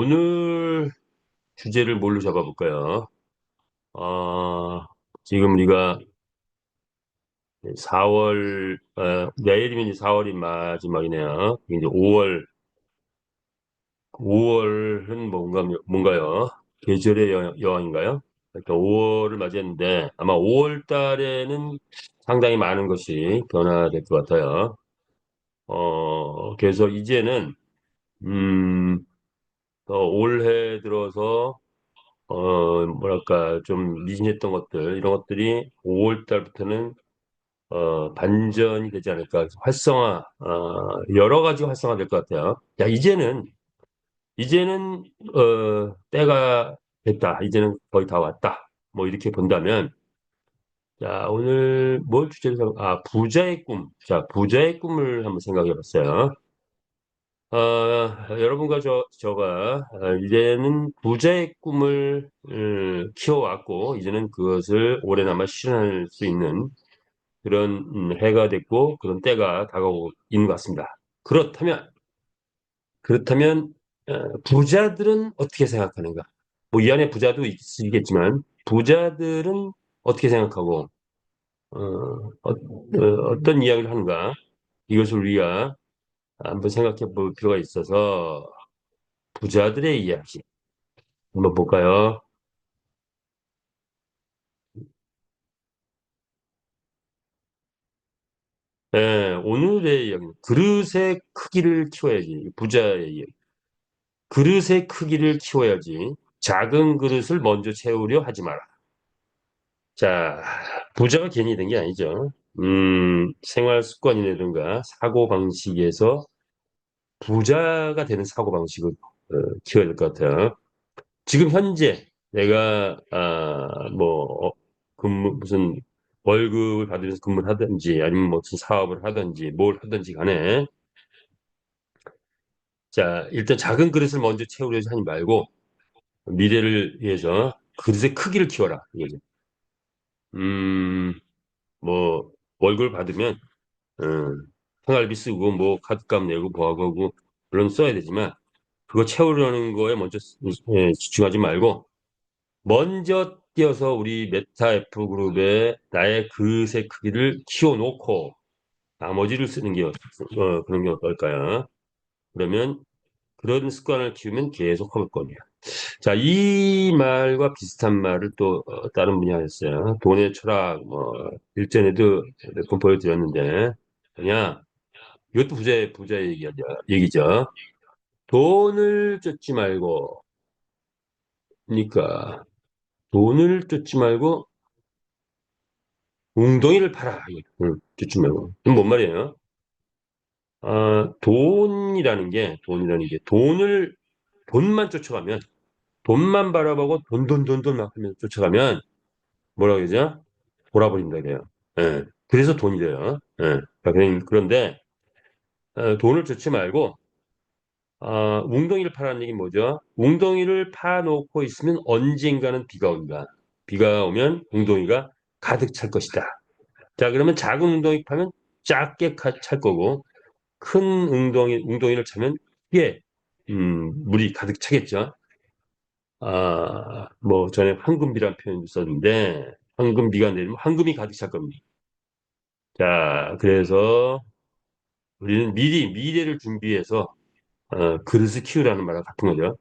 오늘 주제를 뭘로 잡아볼까요? 지금 우리가 4월, 내일이면 이제 4월이 마지막이네요. 이제 5월은 뭔가요? 계절의 여왕인가요? 그러니까 5월을 맞이했는데 아마 5월 달에는 상당히 많은 것이 변화될 것 같아요. 그래서 이제는, 음, 올해 들어서 뭐랄까, 좀 미진했던 것들, 이런 것들이 5월 달부터는, 반전이 되지 않을까. 여러 가지 활성화 될 것 같아요. 야, 이제는, 때가 됐다. 이제는 거의 다 왔다. 뭐, 이렇게 본다면, 자, 오늘 뭘 부자의 꿈. 자, 부자의 꿈을 한번 생각해 봤어요. 여러분과 저가 이제는 부자의 꿈을 키워왔고, 이제는 그것을 오래나마 실현할 수 있는 그런 해가 됐고, 그런 때가 다가오고 있는 것 같습니다. 그렇다면, 부자들은 어떻게 생각하는가? 뭐, 이 안에 부자도 있겠지만, 부자들은 어떻게 생각하고, 어떤 이야기를 하는가? 이것을 우리가 한번 생각해 볼 필요가 있어서, 부자들의 이야기. 한번 볼까요? 오늘의 이야기는 그릇의 크기를 키워야지. 부자의 이야기. 그릇의 크기를 키워야지. 작은 그릇을 먼저 채우려 하지 마라. 자, 부자가 괜히 된 게 아니죠. 생활 습관이라든가 사고 방식에서 부자가 되는 사고 방식을 키워야 될 것 같아요. 지금 현재 내가 무슨 월급을 받으면서 근무를 하든지 아니면 무슨 사업을 하든지 뭘 하든지 간에, 자, 일단 작은 그릇을 먼저 채우려 하지 말고 미래를 위해서 그릇의 크기를 키워라 이거죠. 음, 뭐 월급을 받으면 생활비 쓰고 뭐 카드값 내고 뭐하고 하고 물론 써야 되지만, 그거 채우려는 거에 먼저 집중하지 말고 먼저 뛰어서 우리 메타 F 그룹에 나의 그릇의 크기를 키워놓고 나머지를 쓰는 게 그런 게 어떨까요? 그러면 그런 습관을 키우면 계속 해볼 겁니다. 자, 이 말과 비슷한 말을 또 다른 분이 하셨어요. 돈의 철학, 일전에도 몇 번 보여드렸는데, 그냥 이것도 부자의 얘기죠. 돈을 쫓지 말고, 그러니까 돈을 쫓지 말고 웅덩이를 팔아. 돈을 쫓지 말고. 이건 뭔 말이에요? 돈만 쫓아가면, 돈만 바라보고 돈 막 하면서 쫓아가면 뭐라고 그러죠? 돌아버린다 그래요. 예. 그래서 돈이 돼요. 예. 그런데 돈을 쫓지 말고 웅덩이를 파라는 얘기 뭐죠? ung덩이를 파놓고 있으면 언젠가는 비가 온다. 비가 오면 웅덩이가 가득 찰 것이다. 자, 그러면 작은 웅덩이 파면 작게 찰 거고, 큰 웅덩이를 차면 크게 물이 가득 차겠죠. 뭐 전에 황금비란 표현도 썼는데, 황금비가 내리면 황금이 가득 찰 겁니다. 자, 그래서 우리는 미리 미래를 준비해서 그릇을 키우라는 말과 같은 거죠.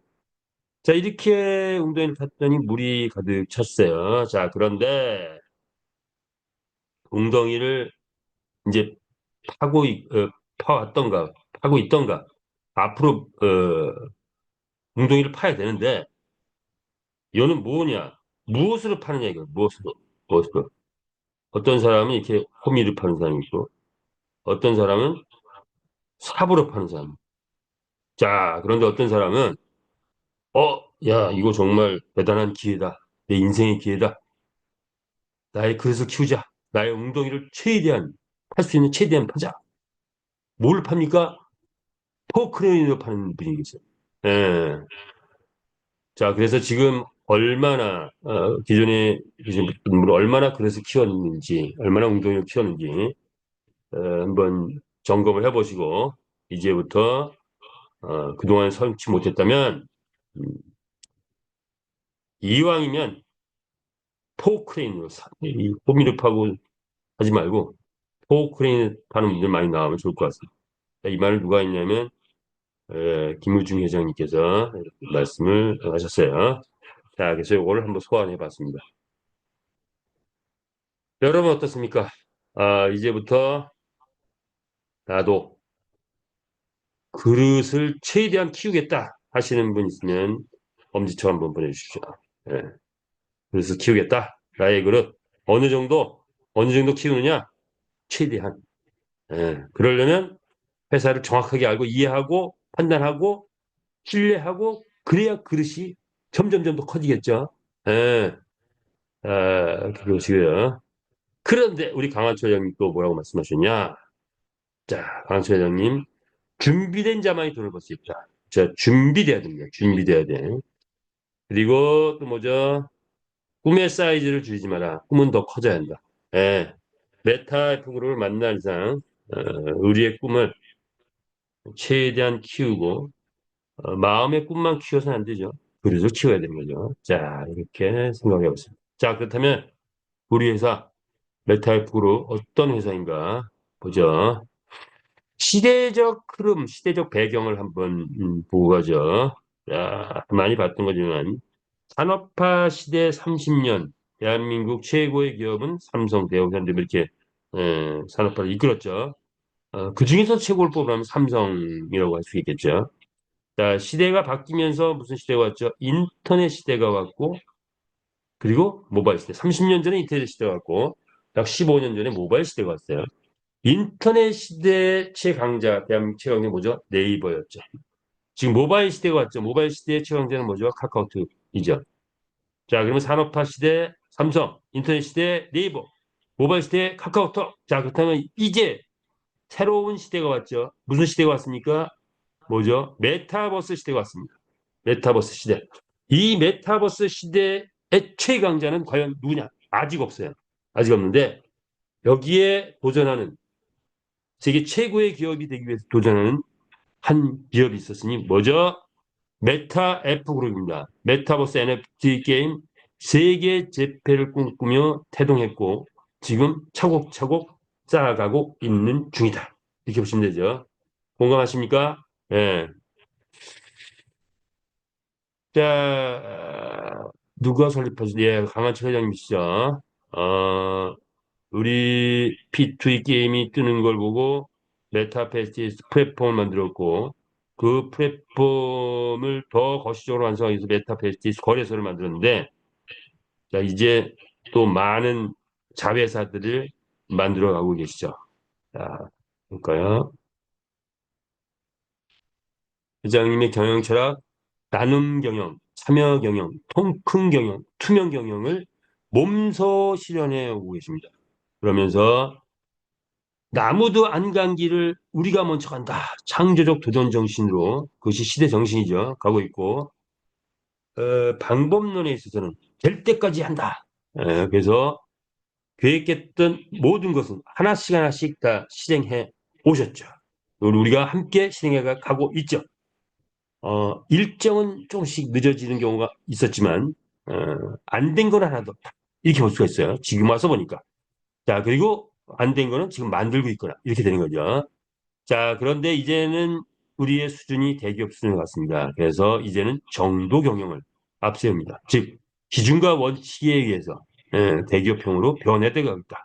자, 이렇게 웅덩이를 팠더니 물이 가득 찼어요. 자, 그런데 웅덩이를 이제 파왔던가, 파고 있던가, 앞으로, 웅덩이를 파야 되는데, 이거는 뭐냐? 무엇으로 파느냐, 이거. 무엇으로. 어떤 사람은 이렇게 호미를 파는 사람이 있고, 어떤 사람은 삽으로 파는 사람. 자, 그런데 어떤 사람은, 야, 이거 정말 대단한 기회다. 내 인생의 기회다. 나의 그릇을 키우자. 나의 웅덩이를 팔 수 있는 최대한 파자. 뭘 팝니까? 포크레인으로 파는 분이 계세요. 예. 자, 그래서 지금 얼마나, 기존에 계신 분을 얼마나 그릇을 키웠는지, 얼마나 웅덩이를 키웠는지, 한번 점검을 해보시고, 이제부터, 그동안 성취 못했다면, 음, 이왕이면 포크레인으로 이 호미롭하고 하지 말고 포크레인 파는 분들 많이 나오면 좋을 것 같습니다. 이 말을 누가 했냐면 김우중 회장님께서 이렇게 말씀을 하셨어요. 자, 그래서 이거를 한번 소환해 봤습니다. 여러분 어떻습니까? 이제부터 나도 그릇을 최대한 키우겠다 하시는 분 있으면 엄지척 한번 보내주십시오. 예, 그릇을 키우겠다. 나의 그릇. 어느 정도 키우느냐? 최대한. 예, 그러려면 회사를 정확하게 알고 이해하고 판단하고 신뢰하고 그래야 그릇이 점점점 더 커지겠죠. 예, 그러시고요. 그런데 우리 강한철 회장님 또 뭐라고 말씀하셨냐? 자, 강한철 회장님 준비된 자만이 돈을 벌 수 있다. 자, 준비돼야 됩니다. 준비돼야 돼. 그리고 또 뭐죠? 꿈의 사이즈를 줄이지 마라. 꿈은 더 커져야 한다. 예. 메타 프로를 만날 이상 우리의 꿈을 최대한 키우고 마음의 꿈만 키워서는 안 되죠. 그릇을 키워야 되는 거죠. 자, 이렇게 생각해 보습니다. 자, 그렇다면 우리 회사 메타이프 그룹 어떤 회사인가 보죠. 시대적 흐름, 시대적 배경을 한번 보고 가죠. 자, 많이 봤던 거지만 산업화 시대 30년 대한민국 최고의 기업은 삼성, 대우, 현대 뭐 이렇게 산업화를 이끌었죠. 그 중에서 최고를 뽑으면 삼성이라고 할 수 있겠죠. 자, 시대가 바뀌면서 무슨 시대가 왔죠? 인터넷 시대가 왔고 그리고 모바일 시대. 30년 전에 인터넷 시대가 왔고 약 15년 전에 모바일 시대가 왔어요. 인터넷 시대 최강자, 대한민국 최강자 뭐죠? 네이버였죠. 지금 모바일 시대가 왔죠. 모바일 시대의 최강자는 뭐죠? 카카오톡이죠. 자, 그러면 산업화 시대 삼성, 인터넷 시대 네이버, 모바일 시대 카카오톡. 자, 그렇다면 이제 새로운 시대가 왔죠. 무슨 시대가 왔습니까? 뭐죠? 메타버스 시대가 왔습니다. 메타버스 시대. 이 메타버스 시대의 최강자는 과연 누구냐? 아직 없어요. 아직 없는데 여기에 도전하는 세계 최고의 기업이 되기 위해서 도전하는 한 기업이 있었으니 뭐죠? 메타 F 그룹입니다. 메타버스 NFT 게임 세계 재패를 꿈꾸며 태동했고 지금 차곡차곡 쌓아가고 있는 중이다. 이렇게 보시면 되죠. 공감하십니까? 예. 자, 누가 설립하셨? 예, 강한철 회장님이시죠. 어, 우리 P2E 게임이 뜨는 걸 보고 메타페스티스 플랫폼을 만들었고 그 플랫폼을 더 거시적으로 완성하기 위해서 메타페스티스 거래소를 만들었는데 자, 이제 또 많은 자회사들을 만들어 가고 계시죠. 자, 볼까요? 회장님의 경영 철학, 나눔 경영, 참여 경영, 통큰 경영, 투명 경영을 몸소 실현해 오고 계십니다. 그러면서 나무도 안 간 길을 우리가 먼저 간다. 창조적 도전 정신으로 그것이 시대 정신이죠. 가고 있고 방법론에 있어서는 될 때까지 한다. 그래서 계획했던 모든 것은 하나씩 하나씩 다 실행해 오셨죠. 우리가 함께 실행해 가고 있죠. 일정은 조금씩 늦어지는 경우가 있었지만 어, 안 된 건 하나도 없다. 이렇게 볼 수가 있어요. 지금 와서 보니까. 자, 그리고 안 된 거는 지금 만들고 있거나 이렇게 되는 거죠. 자, 그런데 이제는 우리의 수준이 대기업 수준인 것 같습니다. 그래서 이제는 정도 경영을 앞세웁니다. 즉, 기준과 원칙에 의해서 대기업형으로 변해되고 있다.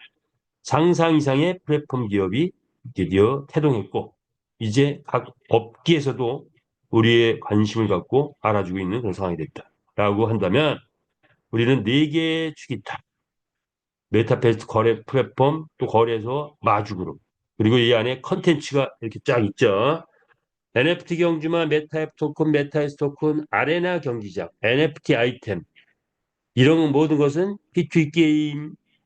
상상 이상의 플랫폼 기업이 드디어 태동했고, 이제 각 업계에서도 우리의 관심을 갖고 알아주고 있는 그런 상황이 됐다. 라고 한다면, 우리는 네 개의 축이 있다. 메타버스 거래 플랫폼, 또 거래소, 마주그룹. 그리고 이 안에 컨텐츠가 이렇게 쫙 있죠. NFT 경주만 메타앱 토큰, 메타에스 토큰, 아레나 경기장, NFT 아이템 이런 모든 것은 P2E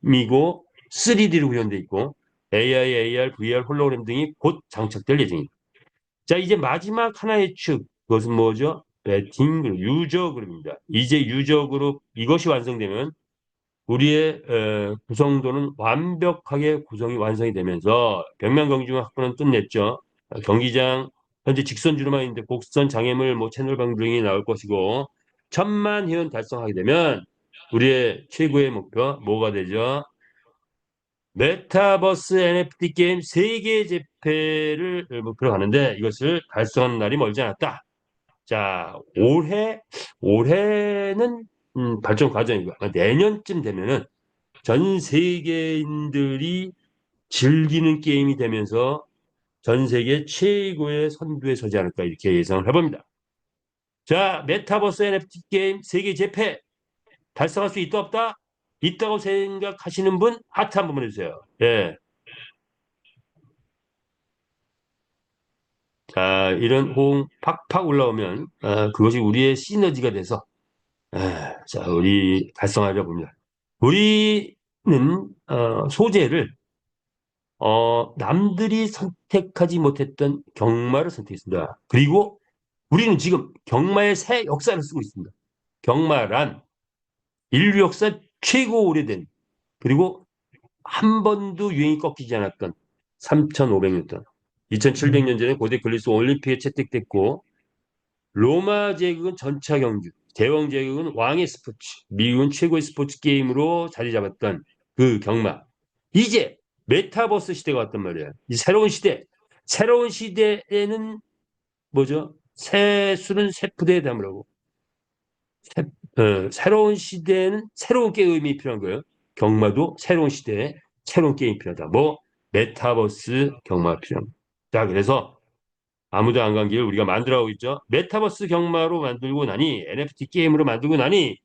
게임이고 3D로 구현되어 있고 AI, AR, VR, 홀로그램 등이 곧 장착될 예정입니다. 자, 이제 마지막 하나의 축 그것은 뭐죠? 배팅 그룹, 유저 그룹입니다. 이제 유저 그룹 이것이 완성되면 우리의 구성도는 완벽하게 구성이 완성이 되면서 벽면 경주 확보는 끝냈죠. 경기장 현재 직선주로만 있는데 곡선, 장애물, 뭐 채널 방등이 나올 것이고 1,000만 회원 달성하게 되면 우리의 최고의 목표 뭐가 되죠? 메타버스 NFT 게임 세계 재패를 목표로 가는데 이것을 달성하는 날이 멀지 않았다. 자, 올해는 발전 과정이고 내년쯤 되면은 전 세계인들이 즐기는 게임이 되면서 전 세계 최고의 선두에 서지 않을까 이렇게 예상을 해봅니다. 자, 메타버스 NFT 게임 세계 재패 달성할 수 있다 없다? 있다고 생각하시는 분 하트 한 번만 해주세요. 예. 자, 이런 호응 팍팍 올라오면 그것이 우리의 시너지가 돼서 자, 우리 달성하려 봅니다. 우리는 소재를 남들이 선택하지 못했던 경마를 선택했습니다. 그리고 우리는 지금 경마의 새 역사를 쓰고 있습니다. 경마란 인류 역사 최고 오래된 그리고 한 번도 유행이 꺾이지 않았던 3,500년 동안 2,700년 전에 고대 그리스 올림픽에 채택됐고 로마 제국은 전차 경주, 대왕 제국은 왕의 스포츠, 미국은 최고의 스포츠 게임으로 자리 잡았던 그 경마. 이제 메타버스 시대가 왔단 말이에요. 이 새로운 시대. 새로운 시대에는 뭐죠? 새 술은 새 푸대에 담으라고. 새로운 시대에는 새로운 게임이 필요한 거예요. 경마도 새로운 시대에 새로운 게임이 필요하다. 뭐 메타버스 경마 필요합니다. 자, 그래서 아무도 안 간 길을 우리가 만들어가고 있죠. 메타버스 경마로 만들고 나니 NFT 게임으로 만들고 나니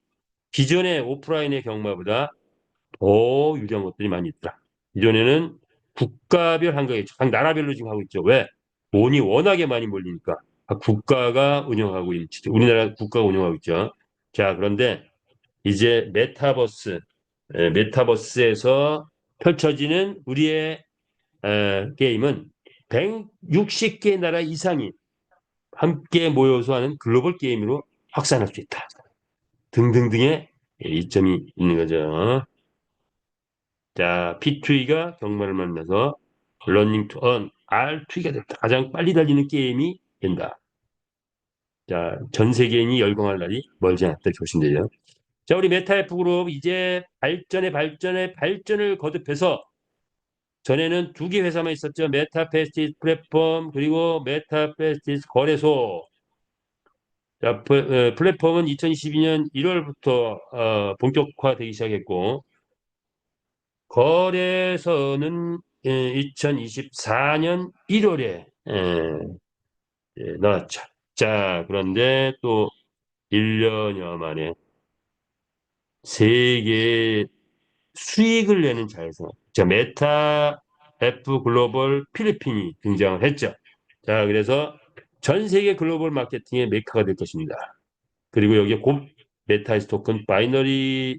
기존의 오프라인의 경마보다 더 유리한 것들이 많이 있다. 기존에는 국가별 한가게 있죠. 각 나라별로 지금 하고 있죠. 왜? 돈이 워낙에 많이 몰리니까 각 국가가 운영하고 있죠. 우리나라 국가가 운영하고 있죠. 자, 그런데 이제 메타버스에서 펼쳐지는 우리의 게임은 160개 나라 이상이 함께 모여서 하는 글로벌 게임으로 확산할 수 있다. 등등등의 이점이 있는 거죠. 자, P2E가 경마를 만나서 러닝 투 언, R2E가 됐다. 가장 빨리 달리는 게임이 된다. 자, 전 세계인이 열광할 날이 멀지 않았다. 조심되죠. 자, 우리 메타F 그룹 이제 발전을 거듭해서 전에는 두 개 회사만 있었죠. 메타페스티스 플랫폼 그리고 메타페스티스 거래소. 자, 플랫폼은 2022년 1월부터 본격화되기 시작했고 거래소는 2024년 1월에 나왔죠. 자, 그런데 또 1년여 만에 세계 수익을 내는 자회사, 자, 메타 F 글로벌 필리핀이 등장을 했죠. 자, 그래서 전 세계 글로벌 마케팅의 메카가 될 것입니다. 그리고 여기에 곧 메타이스 토큰 바이너리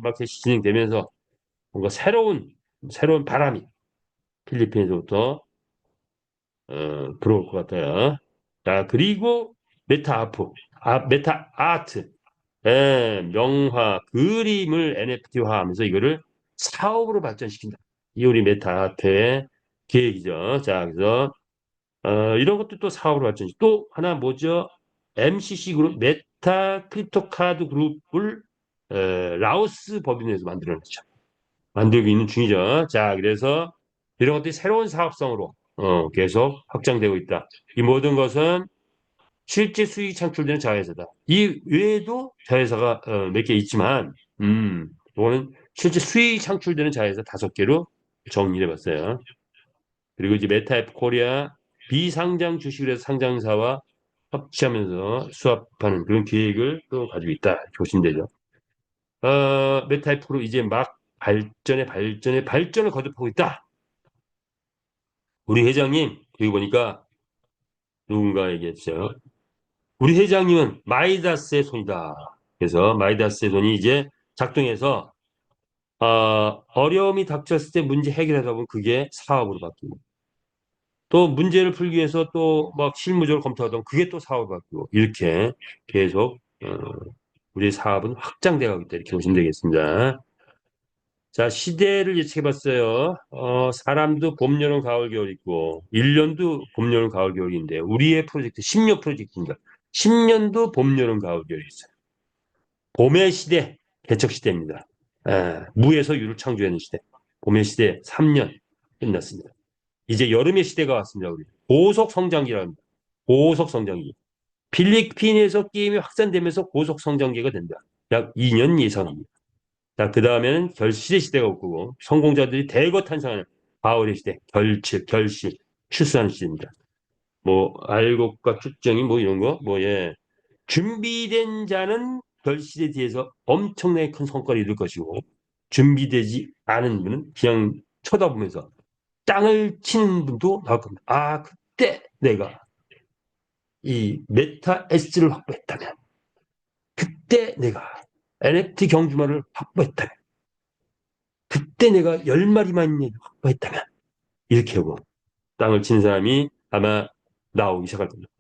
마켓이 진행되면서 뭔가 새로운 바람이 필리핀에서부터 들어올 것 같아요. 자, 그리고 메타 아트, 명화, 그림을 NFT화하면서 이거를 사업으로 발전시킨다. 이 우리 메타 아트의 계획이죠. 자, 그래서 이런 것도 또 사업으로 발전시. 또 하나 뭐죠? MCC 그룹, 메타 크립토 카드 그룹을 라오스 법인에서 만들어냈죠. 만들고 있는 중이죠. 자, 그래서 이런 것들이 새로운 사업성으로 계속 확장되고 있다. 이 모든 것은 실제 수익이 창출되는 자회사다. 이 외에도 자회사가 몇 개 있지만, 이거는 실제 수익이 창출되는 자회사 5개로 정리해봤어요. 그리고 이제 메타앱 코리아 비상장 주식을 해서 상장사와 합치하면서 수합하는 그런 계획을 또 가지고 있다. 조심되죠. 메타앱으로 이제 막 발전을 거듭하고 있다. 우리 회장님, 여기 보니까 누군가 얘기했어요. 우리 회장님은 마이다스의 손이다. 그래서 마이다스의 손이 이제 작동해서 어려움이 닥쳤을 때 문제 해결하다 보면 그게 사업으로 바뀌고 또 문제를 풀기 위해서 또 막 실무적으로 검토하다 보면 그게 또 사업으로 바뀌고 이렇게 계속 우리 사업은 확장되어 가고 있다. 이렇게 보시면 되겠습니다. 자, 시대를 예측해봤어요. 사람도 봄, 여름, 가을, 겨울 있고, 1년도 봄, 여름, 가을, 겨울인데, 우리의 프로젝트, 10년 프로젝트입니다. 10년도 봄, 여름, 가을, 겨울이 있어요. 봄의 시대, 개척 시대입니다. 무에서 유를 창조하는 시대. 봄의 시대 3년 끝났습니다. 이제 여름의 시대가 왔습니다. 우리 고속 성장기라고 합니다. 고속 성장기. 필리핀에서 게임이 확산되면서 고속 성장기가 된다. 약 2년 예상합니다. 자, 그 다음에는 결실의 시대가 올 거고, 성공자들이 대거 탄생하는 가을의 시대, 결실, 출소하는 시대입니다. 뭐, 알곡과 출정이 뭐 이런 거, 뭐, 예. 준비된 자는 결실에 대해서 엄청나게 큰 성과를 이룰 것이고, 준비되지 않은 분은 그냥 쳐다보면서 땅을 치는 분도 나올 겁니다. 아, 그때 내가 이 메타 S를 확보했다면, 그때 내가 NFT 경주마를 확보했다면, 그때 내가 10마리만 확보했다면, 이렇게 하고 땅을 치는 사람이 아마 나오기 시작할 겁니다.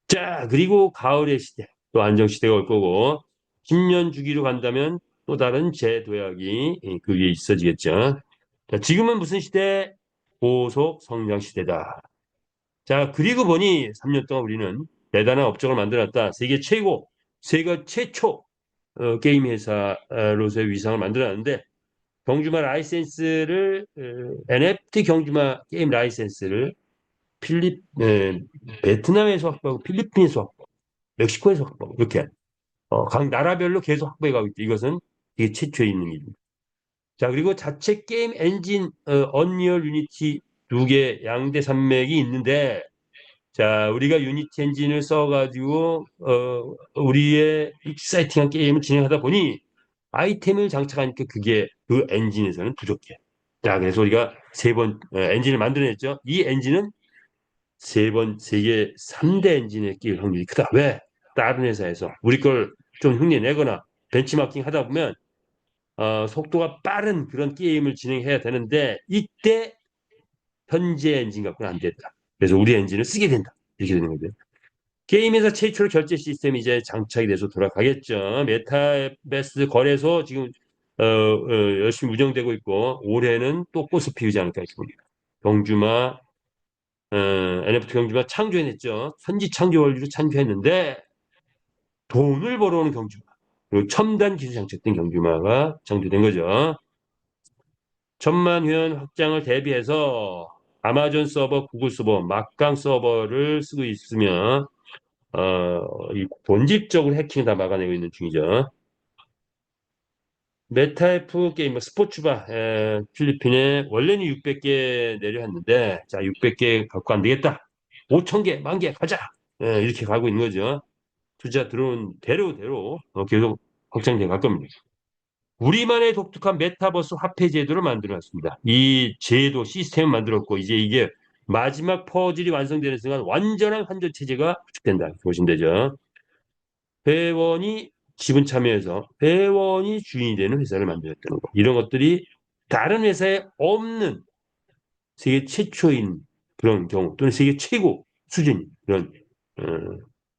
자, 그리고 가을의 시대, 또 안정 시대가 올 거고, 10년 주기로 간다면 또 다른 재도약이 그 위에 있어지겠죠. 자, 지금은 무슨 시대? 고속 성장 시대다. 자, 그리고 보니 3년 동안 우리는 대단한 업적을 만들었다. 세계 최고, 세계 최초 게임 회사로서의 위상을 만들었는데, 경주마 라이센스를 NFT 경주마 게임 라이센스를 베트남에서 확보하고 필리핀에서 확보, 멕시코에서 확보하고 이렇게 각 나라별로 계속 확보해 가고 있다. 이것은 이게 최초에 있는 일입니다. 자, 그리고 자체 게임 엔진 언리얼 유니티 두 개 양대 산맥이 있는데, 자, 우리가 유니티 엔진을 써가지고 우리의 익사이팅한 게임을 진행하다 보니 아이템을 장착하니까 그게 그 엔진에서는 부족해. 자, 그래서 우리가 세 번 엔진을 만들어냈죠. 이 엔진은 세 번 세계 3대 엔진에 끼일 확률이 크다. 왜? 다른 회사에서 우리 걸 좀 흉내내거나 벤치마킹 하다 보면 속도가 빠른 그런 게임을 진행해야 되는데 이때 현재 엔진 갖고는 안 된다. 그래서 우리 엔진을 쓰게 된다. 이렇게 되는 거죠. 게임에서 최초로 결제 시스템이 이제 장착이 돼서 돌아가겠죠. 메타베스 거래소 지금 열심히 운영되고 있고 올해는 또 꽃을 피우지 않을까 싶습니다. 경주마 NFT 경주마 창조해냈죠. 선지 창조 원리로 창조했는데 돈을 벌어오는 경주마 그리고 첨단 기술 장착된 경주마가 창조된 거죠. 1,000만 회 확장을 대비해서 아마존 서버, 구글 서버, 막강 서버를 쓰고 있으면 이 본질적으로 해킹을 다 막아내고 있는 중이죠. 메타F 게임, 뭐 스포츠바, 필리핀에 원래는 600개 내려왔는데, 자, 600개 갖고 안 되겠다. 5,000개, 10,000개 가자. 이렇게 가고 있는 거죠. 투자 들어온 대로 계속 확장돼 갈 겁니다. 우리만의 독특한 메타버스 화폐 제도를 만들어놨습니다. 이 제도 시스템을 만들었고 이제 이게 마지막 퍼즐이 완성되는 순간 완전한 환전 체제가 구축된다. 이렇게 보시면 되죠. 회원이 지분 참여해서 회원이 주인이 되는 회사를 만들었다는 거. 이런 것들이 다른 회사에 없는 세계 최초인 그런 경우 또는 세계 최고 수준 그런 어,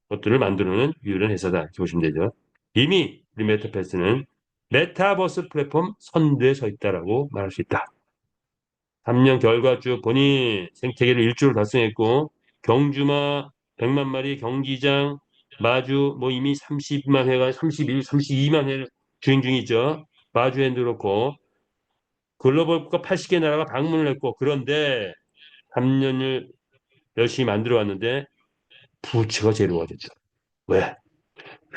것들을 만들어내는 유일한 회사다. 이렇게 보시면 되죠. 이미 우리 메타버스는 메타버스 플랫폼 선두에 서 있다라고 말할 수 있다. 3년 결과 쭉 보니 생태계를 일주로 달성했고 경주마 100만 마리, 경기장, 마주 뭐 이미 30만 회가 31, 32만 회 주행 중이죠. 마주엔도 그렇고 글로벌 국가 80개 나라가 방문을 했고 그런데 3년을 열심히 만들어 왔는데 부채가 제로가 됐죠. 왜?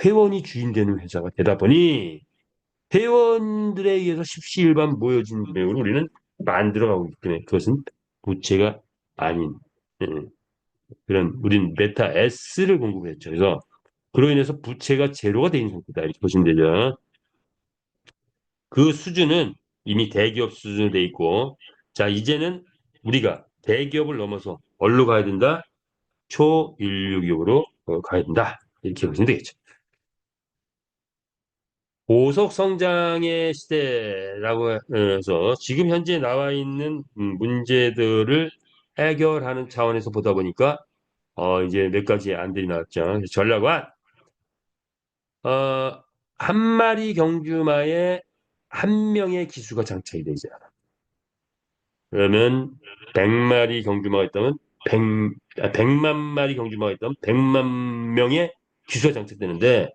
회원이 주인 되는 회사가 되다 보니 회원들에 의해서 십시일반 모여진 금액으로 우리는 만들어가고 있기 때문에 그것은 부채가 아닌 그런 우린 메타 S를 공급했죠. 그래서 그로 인해서 부채가 제로가 돼 있는 상태다 이렇게 보시면 되죠. 그 수준은 이미 대기업 수준으로 돼 있고 자 이제는 우리가 대기업을 넘어서 어디로 가야 된다? 초인류 기업으로 가야 된다 이렇게 보시면 되겠죠. 고속 성장의 시대라고 해서 지금 현재 나와 있는 문제들을 해결하는 차원에서 보다 보니까 이제 몇 가지 안들이 나왔죠. 전략은 한 마리 경주마에 한 명의 기수가 장착이 되지 않아. 그러면 100마리 경주마가 있다면 100만 마리 경주마가 있다면 100만 명의 기수가 장착되는데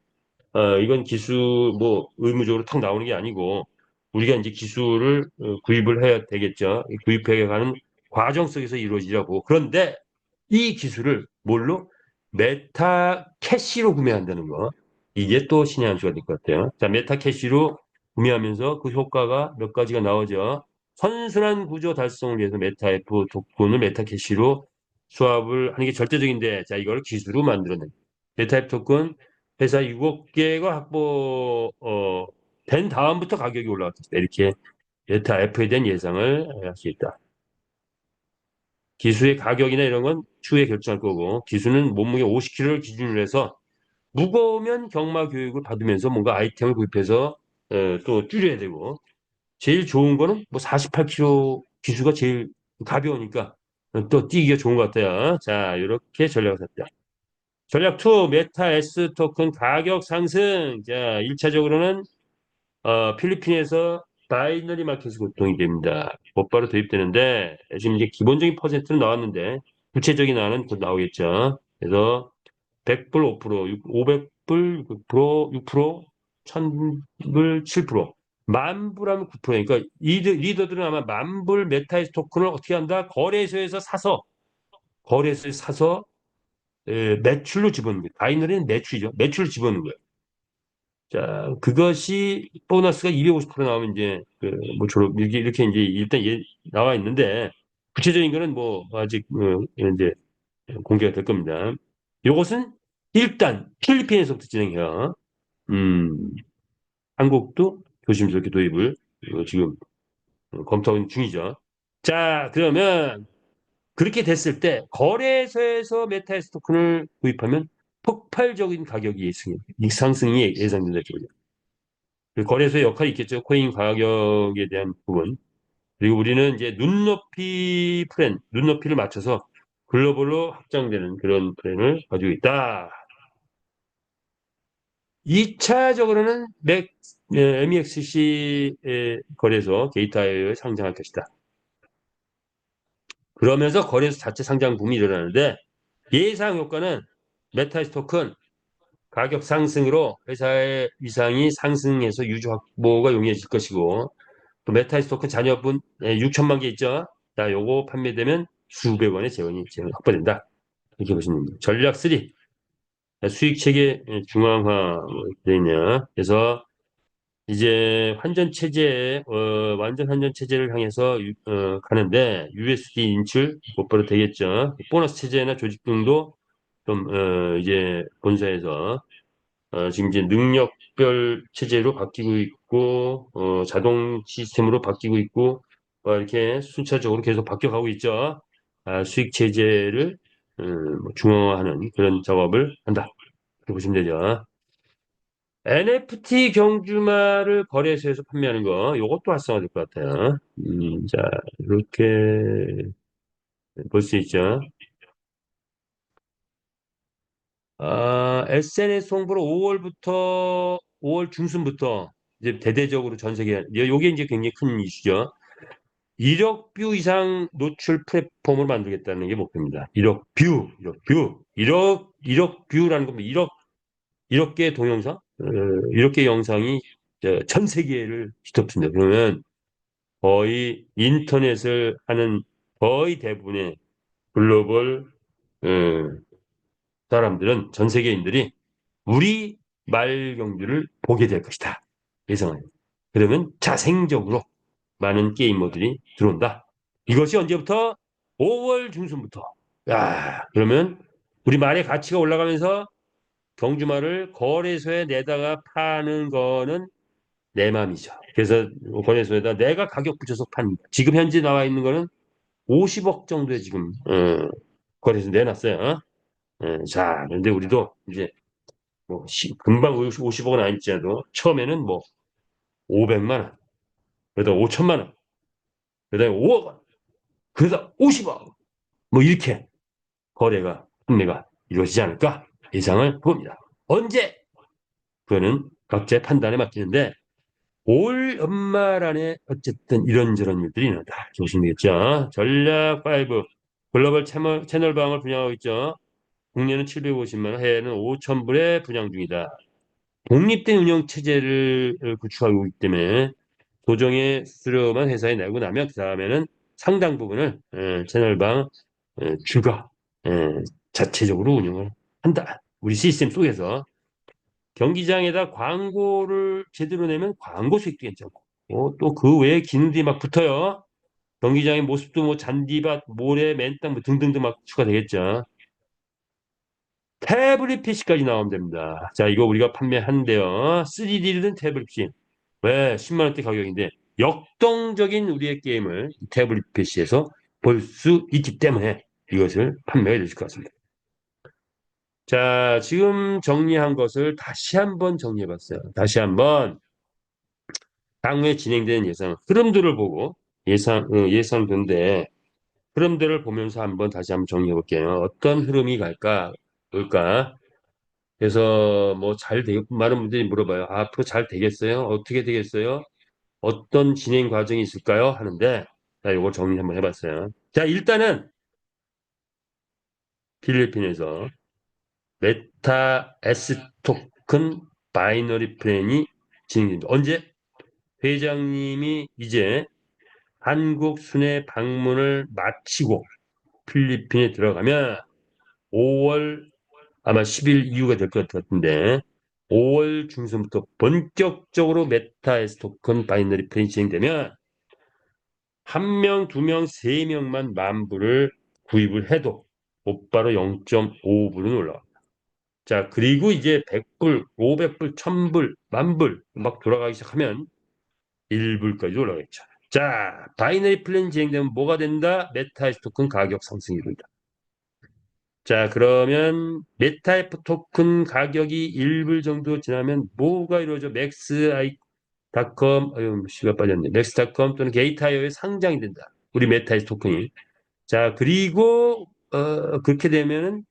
이건 기수 뭐 의무적으로 탁 나오는 게 아니고 우리가 이제 기수를 구입을 해야 되겠죠. 구입해 가는 과정 속에서 이루어지라고. 그런데 이 기술을 뭘로? 메타 캐시로 구매한다는 거. 이게 또 신의 한 수가 될 것 같아요. 자, 메타 캐시로 구매하면서 그 효과가 몇 가지가 나오죠. 선순환 구조 달성을 위해서 메타 F 토큰을 메타 캐시로 수합을 하는 게 절대적인데, 자, 이걸 기술로 만들어낸 메타 F 토큰 회사 7개가 된 다음부터 가격이 올라갔다. 이렇게 메타 F에 대한 예상을 할 수 있다. 기수의 가격이나 이런 건 추후에 결정할 거고 기수는 몸무게 50kg를 기준으로 해서 무거우면 경마 교육을 받으면서 뭔가 아이템을 구입해서 또 줄여야 되고 제일 좋은 거는 뭐 48kg 기수가 제일 가벼우니까 또 뛰기가 좋은 것 같아요. 자, 이렇게 전략을 샀다. 전략 2, 메타 S 토큰 가격 상승. 자, 1차적으로는 필리핀에서 바이너리 마켓이 고통이 됩니다. 곧바로 도입되는데 지금 이제 기본적인 퍼센트는 나왔는데 구체적인 안은 곧 나오겠죠. 그래서 100불 5%, 500불 6%, 1000불 7%, 만불하면 9%. 그러니까 리더들은 아마 만불 메타이스 토큰을 어떻게 한다? 거래소에서 사서 매출로 집어넣는 거예요. 바이너리는 매출이죠. 매출로 집어넣는 거예요. 자, 그것이 보너스가 250% 나오면 이제 그뭐 졸업 이렇게 이제 일단 나와 있는데 구체적인 거는 뭐 아직 이제 공개가 될 겁니다. 이것은 일단 필리핀에서부터 진행해요. 음, 한국도 조심스럽게 도입을 지금 검토하는 중이죠. 자, 그러면 그렇게 됐을 때 거래소에서 메타에스 토큰을 구입하면 폭발적인 가격이 상승이 예상된다. 그 거래소의 역할이 있겠죠. 코인 가격에 대한 부분. 그리고 우리는 이제 눈높이를 맞춰서 글로벌로 확장되는 그런 플랜을 가지고 있다. 2차적으로는 MEXC 거래소 게이트웨이에 상장할 것이다. 그러면서 거래소 자체 상장 붐이 일어나는데 예상 효과는 메타이스 토큰 가격 상승으로 회사의 위상이 상승해서 유주 확보가 용이해질 것이고 또 메타이스 토큰 잔여분 6천만 개 있죠. 자, 요거 판매되면 수백 원의 재원이 확보된다. 이렇게 보시면 됩니다. 전략 3. 수익 체계 중앙화 되어 있냐. 그래서 이제 환전 체제, 완전 환전 체제를 향해서 가는데 USD 인출 곧바로 되겠죠. 보너스 체제나 조직 등도 좀 이제 본사에서 지금 이제 능력별 체제로 바뀌고 있고 자동 시스템으로 바뀌고 있고 이렇게 순차적으로 계속 바뀌어가고 있죠. 수익 체제를 뭐 중앙화하는 그런 작업을 한다. 이렇게 보시면 되죠. NFT 경주마를 거래소에서 판매하는 거, 이것도 활성화될 것 같아요. 자, 이렇게 볼 수 있죠. SNS 홍보를 5월 중순부터 이제 대대적으로 전 세계, 요게 이제 굉장히 큰 이슈죠. 1억 뷰 이상 노출 플랫폼을 만들겠다는 게 목표입니다. 1억 뷰라는 겁니다. 1억 개의 동영상, 1억 개의 영상이 전 세계를 뒤덮습니다. 그러면 거의 인터넷을 하는 거의 대부분의 글로벌 어, 사람들은 전 세계인들이 우리 말 경주를 보게 될 것이다. 예상을. 그러면 자생적으로 많은 게이머들이 들어온다. 이것이 언제부터? 5월 중순부터. 야, 그러면 우리 말의 가치가 올라가면서 경주말을 거래소에 내다가 파는 거는 내 맘이죠. 그래서 거래소에다 내가 가격 붙여서 판. 지금 현재 나와 있는 거는 50억 정도에 지금 거래소 내놨어요. 자, 그런데 우리도 이제 뭐 금방 50억은 아닐지라도 처음에는 뭐 500만 원, 그러다 5천만 원, 그다음에 5억 원, 그러다 50억 뭐 이렇게 판매가 이루어지지 않을까 예상을 봅니다. 언제? 그거는 각자의 판단에 맡기는데 올 연말 안에 어쨌든 이런저런 일들이 일어난다. 조심되겠죠 전략 5. 글로벌 채널방을 분양하고 있죠. 국내는 750만 원, 해외는 5천 불에 분양 중이다. 독립된 운영 체제를 구축하고 있기 때문에 조정의 수수료만 회사에 내고 나면 그 다음에는 상당 부분을 채널방 주가 자체적으로 운영을 한다. 우리 시스템 속에서 경기장에다 광고를 제대로 내면 광고 수익도 괜찮고 또 그 외에 기능들이 막 붙어요. 경기장의 모습도 뭐 잔디밭, 모래, 맨땅 뭐 등등등 막 추가되겠죠. 태블릿 PC까지 나오면 됩니다. 자, 이거 우리가 판매한대요. 3D든 태블릿 PC. 왜 10만 원대 가격인데 역동적인 우리의 게임을 태블릿 PC에서 볼 수 있기 때문에 이것을 판매해 주실 것 같습니다. 자, 지금 정리한 것을 다시 한번 정리해 봤어요. 다시 한번 향후에 진행되는 예상 흐름들을 보고 예상된데 흐름들을 보면서 한번 다시 한번 정리해 볼게요. 어떤 흐름이 갈까? 볼까? 그래서 뭐 잘 되겠 많은 분들이 물어봐요. 아, 앞으로 잘 되겠어요? 어떻게 되겠어요? 어떤 진행 과정이 있을까요? 하는데 자, 이거 정리 한번 해봤어요. 자, 일단은 필리핀에서 메타 S 토큰 바이너리 플랜이 진행됩니다. 언제? 회장님이 이제 한국 순회 방문을 마치고 필리핀에 들어가면 5월 아마 10일 이후가 될 것 같은데 5월 중순부터 본격적으로 메타 S 토큰 바이너리 플랜이 진행되면 한 명, 두 명, 세 명만 만 불을 구입을 해도 곧바로 0.5불은 올라갑니다. 자, 그리고 이제 100불, 500불, 1000불, 만불 막 돌아가기 시작하면 1불까지 올라가겠죠. 자, 바이너리 플랜 진행되면 뭐가 된다? 메타에스 토큰 가격 상승이 된다. 자, 그러면 메타에프 토큰 가격이 1불 정도 지나면 뭐가 이루어져? 맥스아이닷컴, 아유, 씨가 빠졌네. 맥스닷컴 또는 게이타이어에 상장이 된다. 우리 메타에스 토큰이. 자, 그리고 그렇게 되면은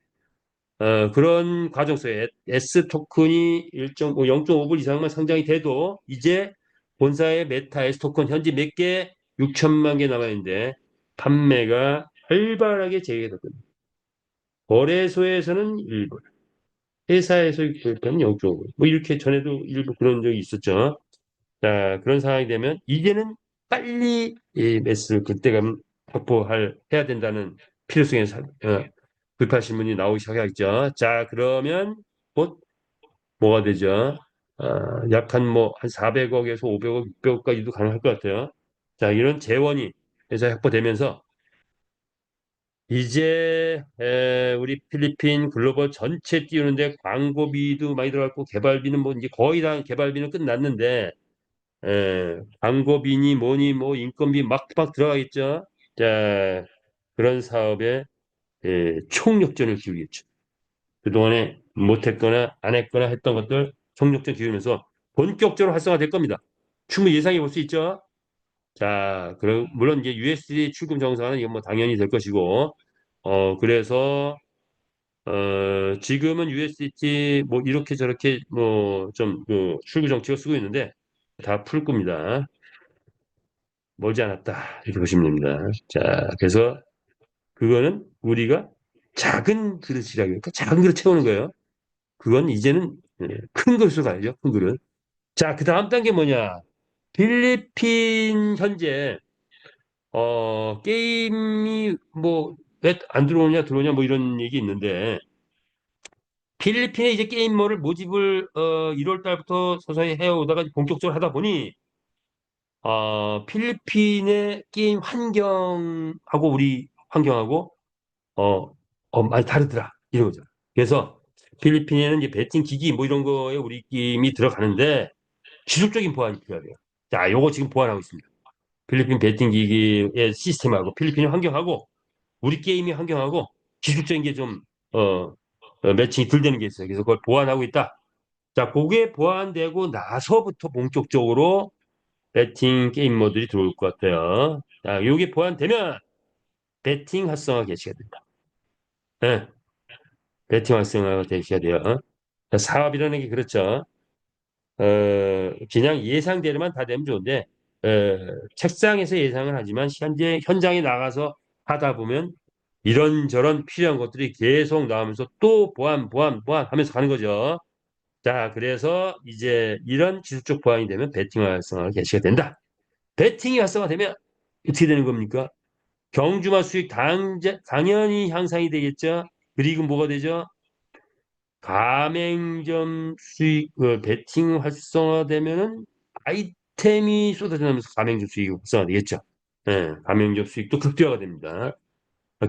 그런 과정 속에 S 토큰이 0.5불 이상만 상장이 돼도 이제 본사의 메타 S 토큰 현재 몇 개? 6천만 개 남아 있는데 판매가 활발하게 재개되거든요. 거래소에서는 1불, 회사에서 구입하면 0.5불. 뭐 이렇게 전에도 일부 그런 적이 있었죠. 자, 그런 상황이 되면 이제는 빨리 이 매수를 그때감 확보할 해야 된다는 필요성에 구입하신 분이 나오기 시작하겠죠. 자, 그러면 곧 뭐가 되죠? 약 한 뭐 한 400억에서 500억, 600억까지도 가능할 것 같아요. 자, 이런 재원이 회사에 확보되면서 이제 우리 필리핀 글로벌 전체 띄우는데 광고비도 많이 들어갔고 개발비는 뭐 이제 거의 다 개발비는 끝났는데 광고비니 뭐니 뭐 인건비 막막 들어가겠죠. 자, 그런 사업에 총력전을 기울이겠죠. 그동안에 못했거나 안 했거나 했던 것들 총력전 기울이면서 본격적으로 활성화될 겁니다. 충분히 예상해 볼 수 있죠. 자, 그럼 물론 이제 USD 출금 정상화는 이건 뭐 당연히 될 것이고, 그래서 지금은 USDT 뭐 이렇게 저렇게 뭐 좀 그 출구 정책을 쓰고 있는데 다 풀 겁니다. 멀지 않았다 이렇게 보시면 됩니다. 자, 그래서 그거는 우리가 작은 그릇이라고 그러니까 작은 그릇 채우는 거예요. 그건 이제는 큰 그릇으로 가야죠. 큰 그릇. 자, 그 다음 단계 뭐냐? 필리핀 현재 게임이 뭐 왜 안 들어오냐 들어오냐 뭐 이런 얘기 있는데 필리핀에 이제 게임머를 모집을 1월 달부터 서서히 해오다가 본격적으로 하다 보니 필리핀의 게임 환경하고 우리 환경하고 어, 많이 다르더라 이런 거죠. 그래서 필리핀에는 이제 배팅 기기 뭐 이런 거에 우리 게임이 들어가는데 기술적인 보완이 필요해요. 자, 요거 지금 보완하고 있습니다. 필리핀 배팅 기기의 시스템하고 필리핀의 환경하고 우리 게임의 환경하고 기술적인 게 좀 매칭이 덜 되는 게 있어요. 그래서 그걸 보완하고 있다. 자, 그게 보완되고 나서부터 본격적으로 배팅 게임 모드들이 들어올 것 같아요. 자, 이게 보완되면 배팅 활성화 개시가 된다. 네, 배팅 활성화가 개시가 돼요. 자, 사업이라는 게 그렇죠. 그냥 예상대로만 다 되면 좋은데 책상에서 예상을 하지만 현재 현장에 나가서 하다 보면 이런저런 필요한 것들이 계속 나오면서 또 보완 하면서 가는 거죠. 자, 그래서 이제 이런 지수적 보완이 되면 베팅 활성화가 개시가 된다. 베팅이 활성화되면 어떻게 되는 겁니까? 경주마 수익 당연히 향상이 되겠죠. 그리고 뭐가 되죠? 가맹점 수익, 베팅 활성화되면은 아이템이 쏟아지면서 가맹점 수익이 활성화되겠죠. 예, 가맹점 수익도 극대화가 됩니다.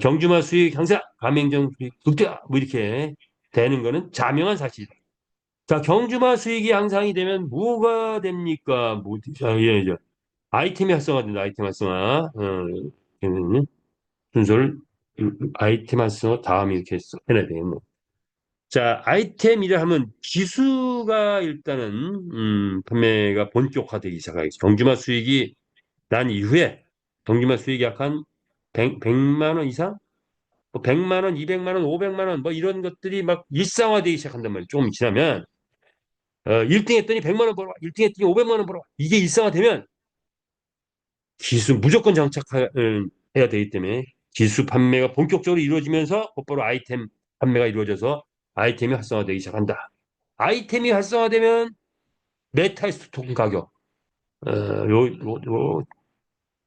경주마 수익 향상, 가맹점 수익 극대화, 뭐 이렇게 되는 거는 자명한 사실이다. 자, 경주마 수익이 향상이 되면 뭐가 됩니까? 뭐, 자, 예, 예. 아이템이 활성화된다, 아이템 활성화. 순서를 아이템 활성화 다음에 이렇게 해놔야 되겠네. 자, 아이템이라 하면 기수가 일단은 판매가 본격화되기 시작하겠죠. 경주마 수익이 난 이후에 경주마 수익이 약 한 100만 원 이상? 뭐 100만 원, 200만 원, 500만 원, 뭐 이런 것들이 막 일상화되기 시작한단 말이에요. 조금 지나면 1등 했더니 100만 원 벌어, 1등 했더니 500만 원 벌어. 이게 일상화되면 기수 무조건 장착해야 되기 때문에 기수 판매가 본격적으로 이루어지면서 곧바로 아이템 판매가 이루어져서 아이템이 활성화되기 시작한다. 아이템이 활성화되면 메타이스 토큰 가격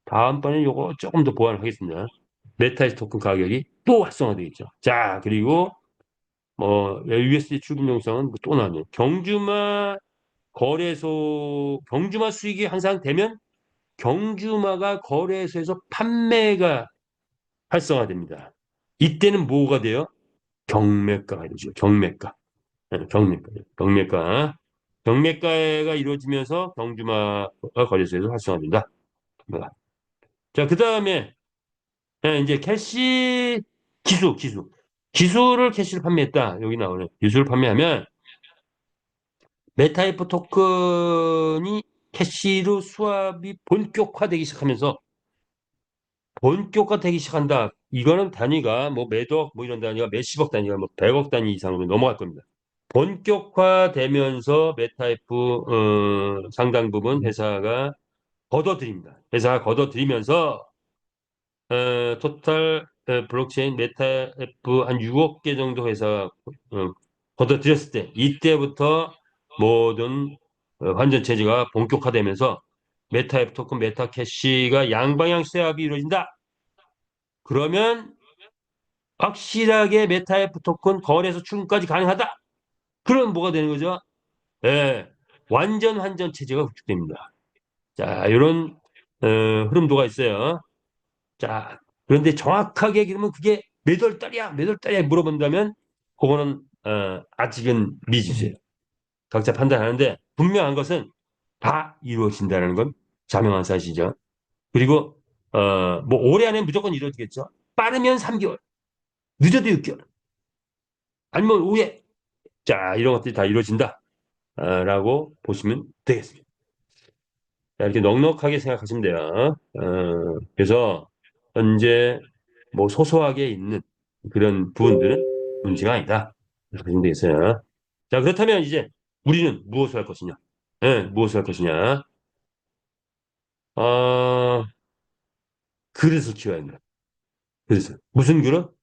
다음번에 요거 조금 더 보완을 하겠습니다. 메타이스 토큰 가격이 또 활성화되겠죠. 자, 그리고 뭐 USD 출금 영상은 또 나왔네요. 경주마 수익이 항상 되면 경주마가 거래소에서 판매가 활성화됩니다. 이때는 뭐가 돼요? 경매가가 되죠. 경매가. 네, 경매가. 경매가. 경매가가 이루어지면서 경주마가 거래소에서 활성화된다. 자, 그 다음에 이제 기수를 캐시를 판매했다. 여기 나오네. 기수를 판매하면 메타이프 토큰이 캐시로 수합이 본격화되기 시작하면서 본격화되기 시작한다. 이거는 단위가 뭐 매도억 뭐 이런 단위가 몇십억 단위가 뭐 100억 단위 이상으로 넘어갈 겁니다. 본격화되면서 메타이프 상당 부분 회사가 걷어들입니다. 회사가 걷어들이면서 토탈 블록체인 메타이프 한 6억 개 정도 회사 걷어들였을 때 이때부터 모든 환전 체제가 본격화되면서 메타이프 토큰 메타캐시가 양방향 수합이 이루어진다. 그러면 확실하게 메타이프 토큰 거래소 출금까지 가능하다. 그럼 뭐가 되는 거죠? 예, 완전 환전 체제가 구축됩니다. 자, 이런 흐름도가 있어요. 자, 그런데 정확하게 그러면 그게 몇 월 달이야 물어본다면 그거는 아직은 미지수예요. 각자 판단하는데 분명한 것은 다 이루어진다는 건 자명한 사실이죠. 그리고 뭐 올해 안에 무조건 이루어지겠죠. 빠르면 3개월, 늦어도 6개월, 아니면 5회. 자, 이런 것들이 다 이루어진다. 라고 보시면 되겠습니다. 자, 이렇게 넉넉하게 생각하시면 돼요. 그래서 현재 뭐 소소하게 있는 그런 부분들은 문제가 아니다. 이렇게 보시면 되겠어요. 자, 그렇다면 이제 우리는 무엇을 할 것이냐? 무엇을 할 것이냐? 어, 그릇을 키워야 합니다. 그릇을. 무슨 그릇?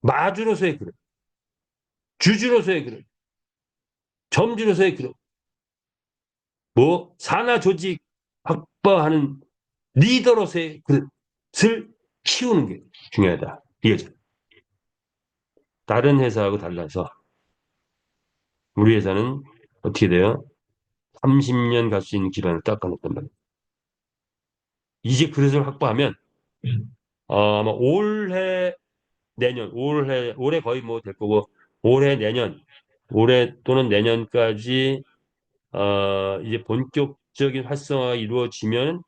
마주로서의 그릇, 주주로서의 그릇, 점주로서의 그릇, 뭐 산하 조직 확보하는 리더로서의 그릇을 키우는 게 중요하다. 이거죠. 다른 회사하고 달라서 우리 회사는 어떻게 돼요? 30년 갈 수 있는 기반을 닦아냈단 말이에요. 이제 그릇을 확보하면 아마 올해 거의 뭐 될 거고 올해 내년 올해 또는 내년까지 이제 본격적인 활성화가 이루어지면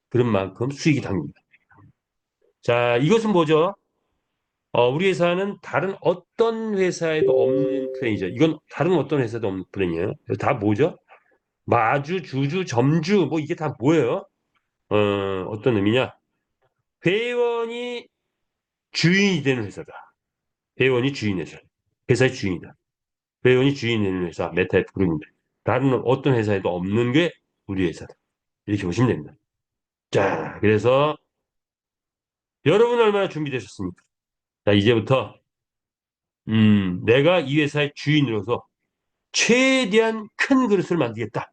그릇만큼 수익이 당깁니다. 자, 이것은 뭐죠? 우리 회사는 다른 어떤 회사에도 없는 플랜이죠. 이건 다른 어떤 회사도 없는 플랜이에요. 다 뭐죠? 마주, 주주, 점주, 뭐 이게 다 뭐예요? 어떤 의미냐? 회원이 주인이 되는 회사다. 회원이 주인 회사. 회사의 주인이다. 회원이 주인이 되는 회사, 메타F 그룹입니다. 다른 어떤 회사에도 없는 게 우리 회사다. 이렇게 보시면 됩니다. 자, 그래서 여러분 얼마나 준비되셨습니까? 자, 이제부터 내가 이 회사의 주인으로서 최대한 큰 그릇을 만들겠다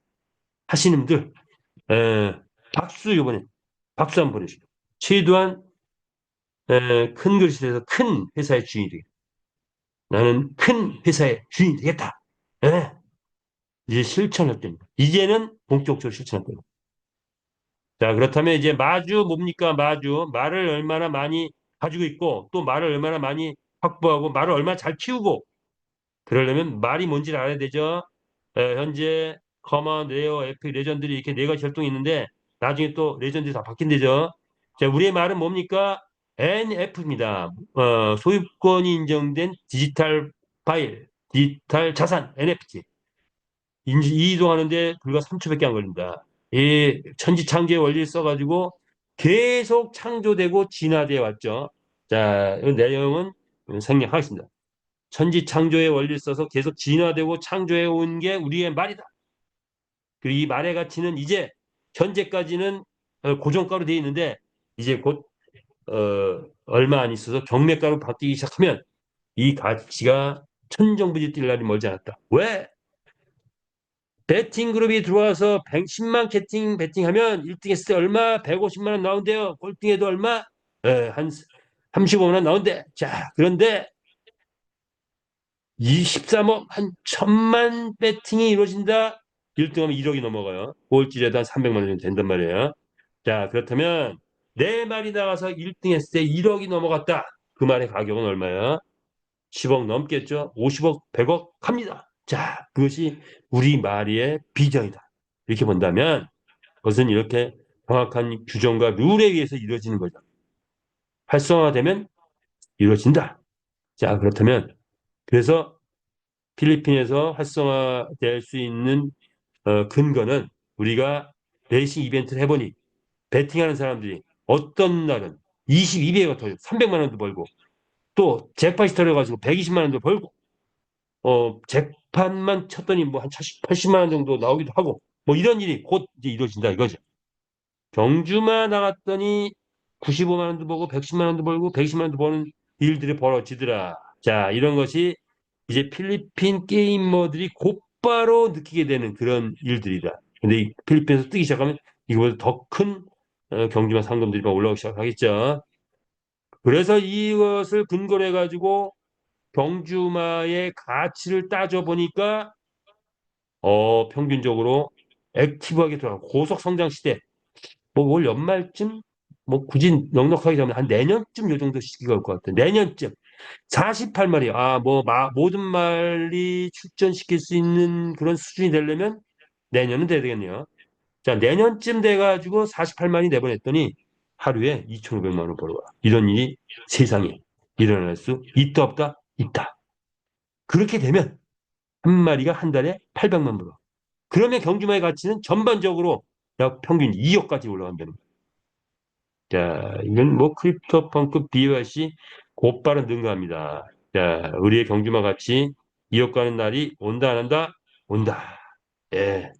하시는 분들 에, 박수 이번에 박수 한번 보내주시고 최대한 큰 그릇에서 큰 회사의 주인이 되겠다. 나는 큰 회사의 주인이 되겠다. 에, 이제 실천할 때입니다. 이제는 본격적으로 실천할 때입니다. 자, 그렇다면 이제 마주 뭡니까? 마주. 말을 얼마나 많이 가지고 있고 또 말을 얼마나 많이 확보하고 말을 얼마나 잘 키우고 그러려면 말이 뭔지를 알아야 되죠. 현재 커먼, 레어, 에픽, 레전드리 이렇게 네 가지 활동이 있는데 나중에 또 레전드리 다 바뀐대죠. 자, 우리의 말은 뭡니까? NF입니다. 소유권이 인정된 디지털 파일, 디지털 자산, NFT. 이동하는데 불과 3초밖에 안 걸린다. 이 천지창조의 원리를 써가지고 계속 창조되고 진화되어 왔죠. 자, 이 내용은 생략하겠습니다. 천지창조의 원리를 써서 계속 진화되고 창조해 온 게 우리의 말이다. 그리고 이 말의 가치는 이제 현재까지는 고정가로 되어 있는데 이제 곧 얼마 안 있어서 경매가로 바뀌기 시작하면 이 가치가 천정부지 뛸 날이 멀지 않았다. 왜? 베팅 그룹이 들어와서 110만 캐팅 베팅하면 1등 했을 때 얼마? 150만 원 나온대요. 꼴등에도 얼마? 한 35만 원 나온대. 자, 그런데 23억 한 1000만 배팅이 이루어진다. 1등하면 1억이 넘어가요. 5월질에도 한 300만 원 정도 된단 말이에요. 자, 그렇다면 내 말이 나가서 1등 했을 때 1억이 넘어갔다. 그 말의 가격은 얼마야? 10억 넘겠죠? 50억, 100억 갑니다. 자, 그것이 우리 말의 비전이다. 이렇게 본다면 그것은 이렇게 정확한 규정과 룰에 의해서 이루어지는 거죠. 활성화되면 이루어진다. 자, 그렇다면 그래서 필리핀에서 활성화될 수 있는 근거는 우리가 레이싱 이벤트를 해보니 베팅하는 사람들이 어떤 날은 22배가 더 300만 원도 벌고 또 잭팟이 터져가지고 120만 원도 벌고 잭팟만 쳤더니 뭐 한 80만 원 정도 나오기도 하고 뭐 이런 일이 곧 이제 이루어진다 이거죠. 경주마 나갔더니 95만 원도 벌고 110만 원도 벌고 120만 원도 버는 일들이 벌어지더라. 자, 이런 것이 이제 필리핀 게이머들이 곧바로 느끼게 되는 그런 일들이다. 근데 이 필리핀에서 뜨기 시작하면 이거보다 더 큰 경주마 상금들이 막 올라오기 시작하겠죠. 그래서 이것을 근거로 해가지고 경주마의 가치를 따져보니까 평균적으로 액티브하게 돌아 고속 성장 시대 뭐 올 연말쯤 뭐 굳이 넉넉하게 잡으면 한 내년쯤 요 정도 시기가 올 것 같아요. 내년쯤 48마리 뭐 모든 말이 출전시킬 수 있는 그런 수준이 되려면 내년은 돼야 되겠네요. 자, 내년쯤 돼가지고 48마리 내보냈더니 하루에 2,500만 원 벌어와. 이런 일이 세상에 일어날 수 있다 없다? 있다. 그렇게 되면 한 마리가 한 달에 800만 벌어. 그러면 경주마의 가치는 전반적으로 약 평균 2억까지 올라간다는 거예요. 자, 이건 뭐 크립토펑크 BYC 곧바로 능가합니다. 자, 우리의 경주마 가치 2억 가는 날이 온다 안 한다? 온다. 예.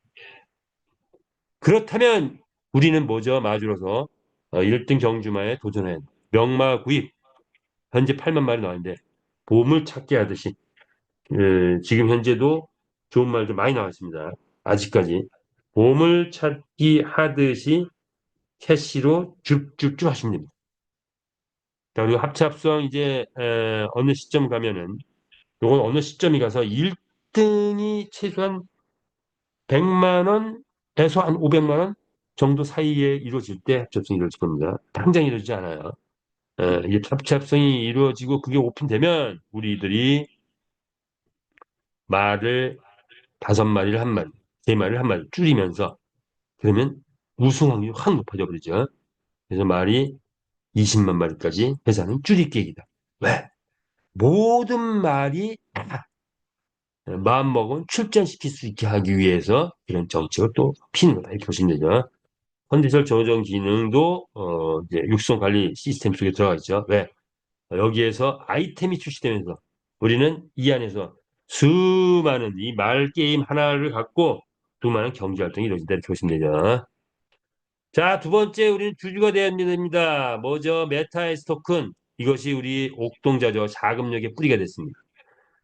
그렇다면 우리는 뭐죠? 마주로서 1등 경주마에 도전해. 명마 구입. 현재 8만 마리 나왔는데 보물 찾기 하듯이 지금 현재도 좋은 말도 많이 나왔습니다. 아직까지 보물 찾기 하듯이 캐시로 쭉쭉쭉 하시면 됩니다. 자, 그리고 합체 합성 이제 어느 시점 가면은 요건 어느 시점이 가서 1등이 최소한 100만 원에서 한 500만 원 정도 사이에 이루어질 때 합체 합성이 이루어질 겁니다. 당장 이루어지지 않아요. 이게 합체 합성이 이루어지고 그게 오픈되면 우리들이 말을 5마리를 한 마리, 3마리를 한 마리 줄이면서 그러면 우승 확률이 확 높아져 버리죠. 그래서 말이 20만 마리까지 회사는 줄일 계획이다. 왜? 모든 말이 다 마음먹으면 출전시킬 수 있게 하기 위해서 이런 정책을 또 피는 거다. 이렇게 보시면 되죠. 컨디션 조정 기능도 이제 육성 관리 시스템 속에 들어가 있죠. 왜? 여기에서 아이템이 출시되면서 우리는 이 안에서 수많은 이 말 게임 하나를 갖고 수많은 경제 활동이 이루어진다 이렇게 보시면 되죠. 자, 두 번째 우리는 주주가 되어야 됩니다. 뭐죠? 메타에스 토큰. 이것이 우리 옥동자죠. 자금력의 뿌리가 됐습니다.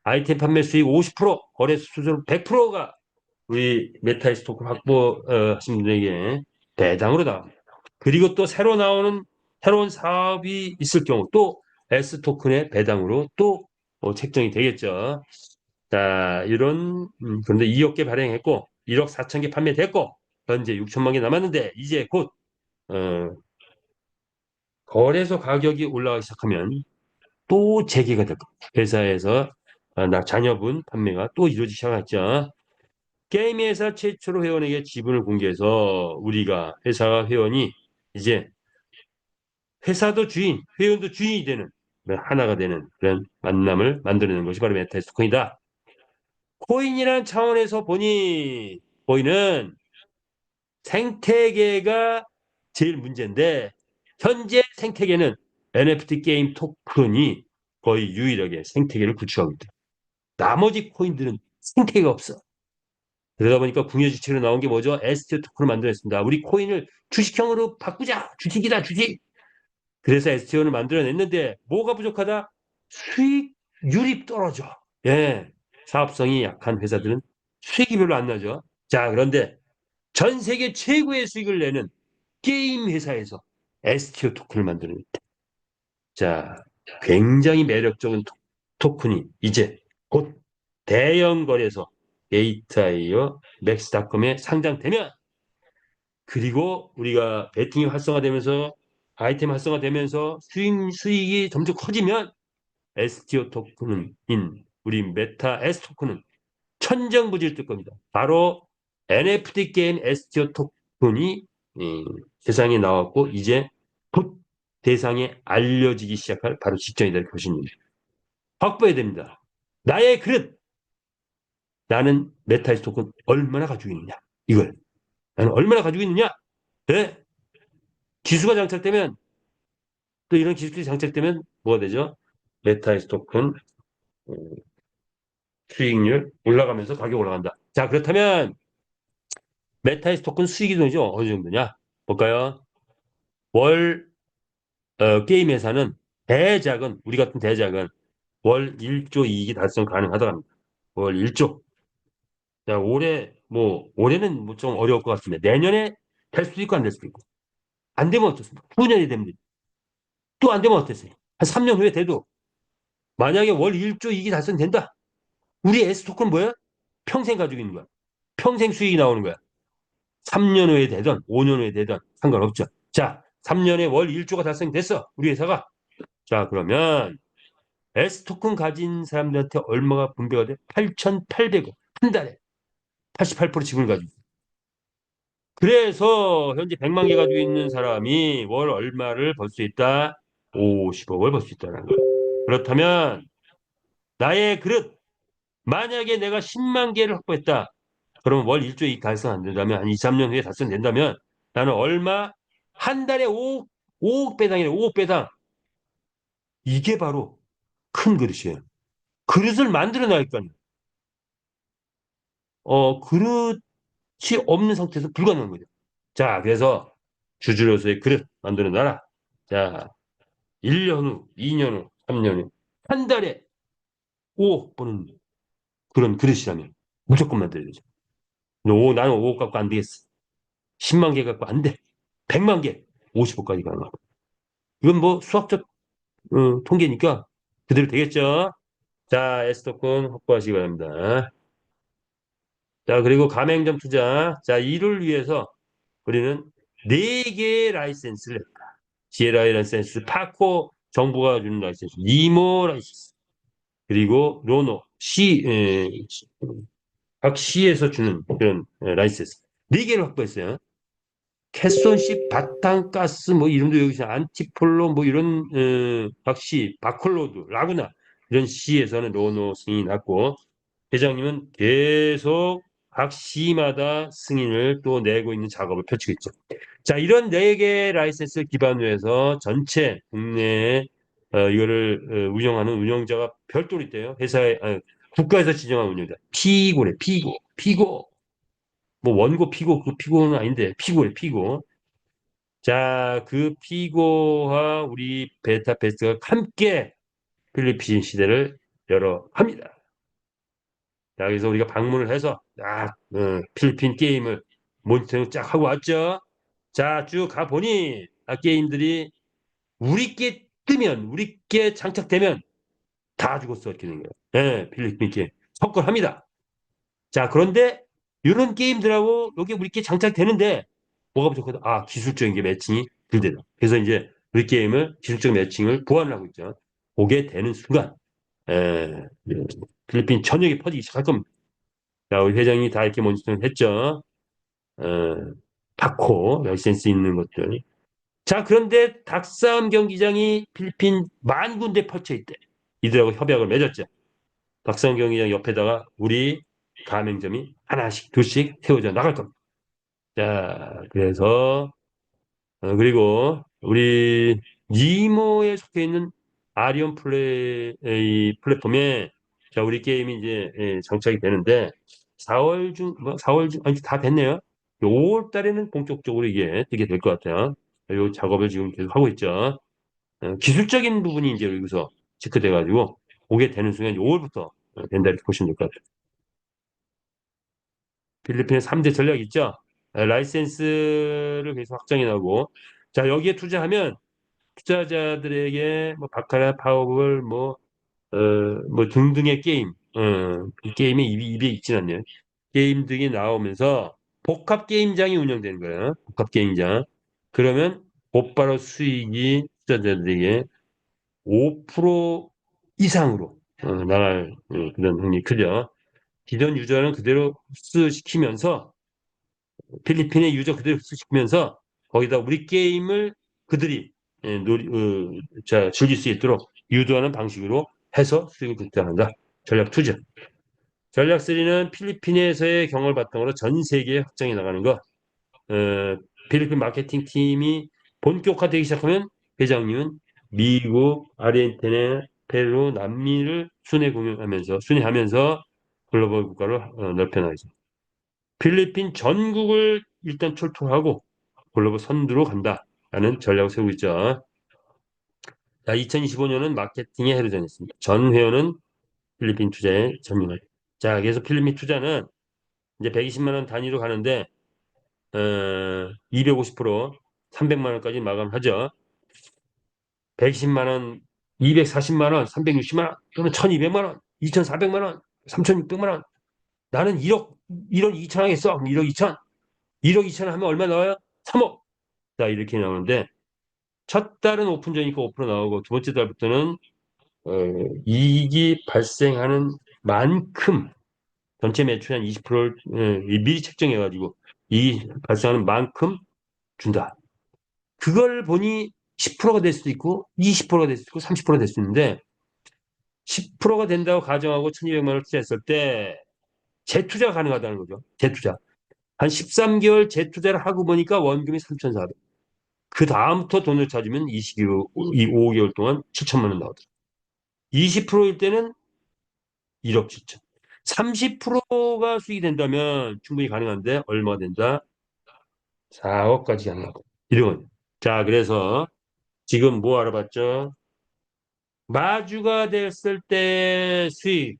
아이템 판매 수익 50%, 거래 수수료 100%가 우리 메타에스 토큰 확보하신 분에게 배당으로 나옵니다. 그리고 또 새로 나오는 새로운 사업이 있을 경우 또 S 토큰의 배당으로 또 책정이 되겠죠. 자, 이런 그런데 2억 개 발행했고 1억 4천 개 판매됐고 현재 6천만 개 남았는데 이제 곧 어, 거래소 가격이 올라가기 시작하면 또 재개가 될 겁니다. 회사에서 나 자녀분 판매가 또 이루어지기 시작했죠. 게임 회사 최초로 회원에게 지분을 공개해서 우리가 회사와 회원이 이제 회사도 주인, 회원도 주인이 되는 그런 하나가 되는 그런 만남을 만들어내는 것이 바로 메타스코인이다. 코인이란 차원에서 보니 코인은 생태계가 제일 문제인데 현재 생태계는 NFT 게임 토큰이 거의 유일하게 생태계를 구축하고 있다. 나머지 코인들은 생태계가 없어. 그러다 보니까 궁여지책으로 나온 게 뭐죠? STO 토큰을 만들어냈습니다. 우리 코인을 주식형으로 바꾸자. 주식이다, 주식. 그래서 STO를 만들어냈는데 뭐가 부족하다? 수익률이 떨어져. 예, 사업성이 약한 회사들은 수익이 별로 안 나죠. 자, 그런데 전 세계 최고의 수익을 내는 게임 회사에서 STO 토큰을 만드는 자, 굉장히 매력적인 토큰이 이제 곧 대형 거래소 게이트아이어 맥스닷컴에 상장되면 그리고 우리가 베팅이 활성화되면서 아이템 활성화되면서 수익이 점점 커지면 STO 토큰은 우리 메타 S 토큰은 천정부지를 뜰 겁니다. 바로 NFT 게임 STO 토큰이 세상에 나왔고 이제 곧 대상에 알려지기 시작할 바로 직전이다 이렇게 보시면 됩니다. 확보해야 됩니다. 나의 그릇 나는 메타에스 토큰 얼마나 가지고 있느냐 이걸 나는 얼마나 가지고 있느냐 네? 기수가 장착되면 또 이런 기술이 장착되면 뭐가 되죠? 메타에스 토큰 어, 수익률 올라가면서 가격 올라간다. 자 그렇다면 메타에스 토큰 수익이 돈이죠 어느 정도냐 볼까요? 월 게임 회사는 대작은 우리 같은 대작은 월 1조 이익이 달성 가능하다고 합니다. 월 1조. 자, 올해는 뭐 좀 어려울 것 같습니다. 내년에 될 수도 있고 안 될 수도 있고. 안 되면 어떻습니까? 후년이 됩니다. 또 안 되면 어땠어요? 한 3년 후에 돼도 만약에 월 1조 이익이 달성된다. 우리 S토크는 뭐야? 평생 가지고 있는 거야. 평생 수익이 나오는 거야. 3년 후에 되든 5년 후에 되든 상관없죠. 자, 3년에 월 1조가 달성됐어. 우리 회사가. 자, 그러면 S토큰 가진 사람들한테 얼마가 분배가 돼? 8,800원. 한 달에 88% 지분을 가지고 있어. 그래서 현재 100만 개 가지고 있는 사람이 월 얼마를 벌 수 있다? 50억을 벌 수 있다는 거예요. 그렇다면 나의 그릇 만약에 내가 10만 개를 확보했다. 그러면 월 1조 이익 달성 안 된다면 한 2, 3년 후에 달성된다면 나는 얼마? 한 달에 5억 배당이래. 5억 배당. 이게 바로 큰 그릇이에요. 그릇을 만들어 놔야 할 거 아니에요. 그릇이 없는 상태에서 불가능한 거죠. 자, 그래서 주주로서의 그릇 만들어 놔라. 자, 1년 후, 2년 후, 3년 후, 한 달에 5억 버는 그런 그릇이라면 무조건 만들어야 되죠. 나는 5억 갖고 안 되겠어. 10만 개 갖고 안 돼. 100만 개, 50억까지 가능하고. 이건 뭐 수학적 통계니까 그대로 되겠죠. 자, S토큰 확보하시기 바랍니다. 자, 그리고 가맹점 투자. 자, 이를 위해서 우리는 4개의 라이센스를 했다. GLI 라이센스, 파코 정부가 주는 라이센스, 니모 라이센스, 그리고 로노, 각 시에서 주는 그런 라이센스. 4개를 확보했어요. 캐손시, 바탕가스, 뭐 이름도 여기서 안티폴로, 뭐 이런 각 시, 바콜로드, 라구나 이런 시에서는 로노 승인이 났고 회장님은 계속 각 시마다 승인을 또 내고 있는 작업을 펼치고 있죠. 자, 이런 4개 라이센스 기반으로 해서 전체 국내에 이거를 운영하는 운영자가 별도로 있대요. 회사에 국가에서 지정한 운영자. 피고래, 피고, 피고. 뭐 원고 피고, 그 피고는 아닌데, 피고래, 피고. 자, 그 피고와 우리 베타 베스트가 함께 필리핀 시대를 열어 합니다. 자, 그래서 우리가 방문을 해서 필리핀 게임을 모니터링 쫙 하고 왔죠. 자, 쭉 가보니 게임들이 우리께 뜨면, 우리께 장착되면 다 죽었어. 이렇게 된 거예요. 예, 필리핀 게임. 석권합니다. 자, 그런데 이런 게임들하고 여기 우리께 장착되는데 뭐가 부족하다? 기술적인 게 매칭이 덜 되다. 그래서 이제 우리 게임을 기술적 매칭을 보완을 하고 있죠. 보게 되는 순간 에, 필리핀 전역에 퍼지기 시작할 겁니다. 자, 우리 회장이 다 이렇게 모니터링 했죠. 에, 다코 라이센스 있는 것들. 자, 그런데 닭싸움 경기장이 필리핀 만 군데 펼쳐 있대. 이들하고 협약을 맺었죠. 닭싸움 경기장 옆에다가 우리 가맹점이 하나씩 둘씩 세워져 나갈 겁니다. 자, 그래서 그리고 우리 니모에 속해 있는 아리온 플레이 플랫폼에 자, 우리 게임이 이제 장착이 되는데 4월 중, 뭐 4월 중, 아니 다 됐네요. 5월 달에는 본격적으로 이게 되게 될 것 같아요. 이 작업을 지금 계속 하고 있죠. 기술적인 부분이 이제 여기서 체크돼가지고 오게 되는 순간 5월부터 된다 이렇게 보시면 될 것 같아요. 필리핀의 3대 전략 있죠? 라이센스를 계속 확장해 나가고 자, 여기에 투자하면 투자자들에게 뭐 바카라, 파워볼, 뭐 등등의 게임, 이 게임에 입에 있진 않네요. 게임 등이 나오면서 복합 게임장이 운영되는 거예요. 복합 게임장. 그러면 곧바로 수익이 투자자들에게 5% 이상으로 나갈 그런 확률이 크죠. 기존 유저는 그대로 흡수시키면서 필리핀의 유저 그대로 흡수시키면서 거기다 우리 게임을 그들이 즐길 수 있도록 유도하는 방식으로 해서 수익을 극대화한다. 전략 2죠. 전략 3는 필리핀에서의 경험을 바탕으로 전 세계에 확장해 나가는 것. 필리핀 마케팅 팀이 본격화되기 시작하면 회장님은 미국, 아르헨티나, 페루, 남미를 순회하면서 글로벌 국가로 넓혀나가죠. 필리핀 전국을 일단 철토하고 글로벌 선두로 간다라는 전략을 세우고 있죠. 자, 2025년은 마케팅의 해로 정했습니다. 전 회원은 필리핀 투자에 전념할. 자, 그래서 필리핀 투자는 이제 120만 원 단위로 가는데 250% 300만 원까지 마감하죠. 120만 원, 240만 원, 360만 원, 또는 1,200만 원, 2,400만 원, 3,600만 원. 나는 1억 2천 하겠어. 1억 2천. 1억 2천 하면 얼마 나와요? 3억. 자, 이렇게 나오는데 첫 달은 오픈전이니까 5% 나오고 두 번째 달부터는 어, 이익이 발생하는 만큼 전체 매출의 한 20%를 미리 책정해가지고 이 발생하는 만큼 준다. 그걸 보니 10%가 될 수도 있고 20%가 될 수도 있고 30%가 될 수 있는데 10%가 된다고 가정하고 1,200만 원 투자했을 때 재투자가 가능하다는 거죠. 재투자. 한 13개월 재투자를 하고 보니까 원금이 3,400. 그 다음부터 돈을 찾으면 5개월 동안 7천만 원 나오더라고요. 20%일 때는 1억 7천. 30%가 수익이 된다면 충분히 가능한데 얼마 된다? 4억까지 가능하고. 이런. 자, 그래서 지금 뭐 알아봤죠? 마주가 됐을 때 수익,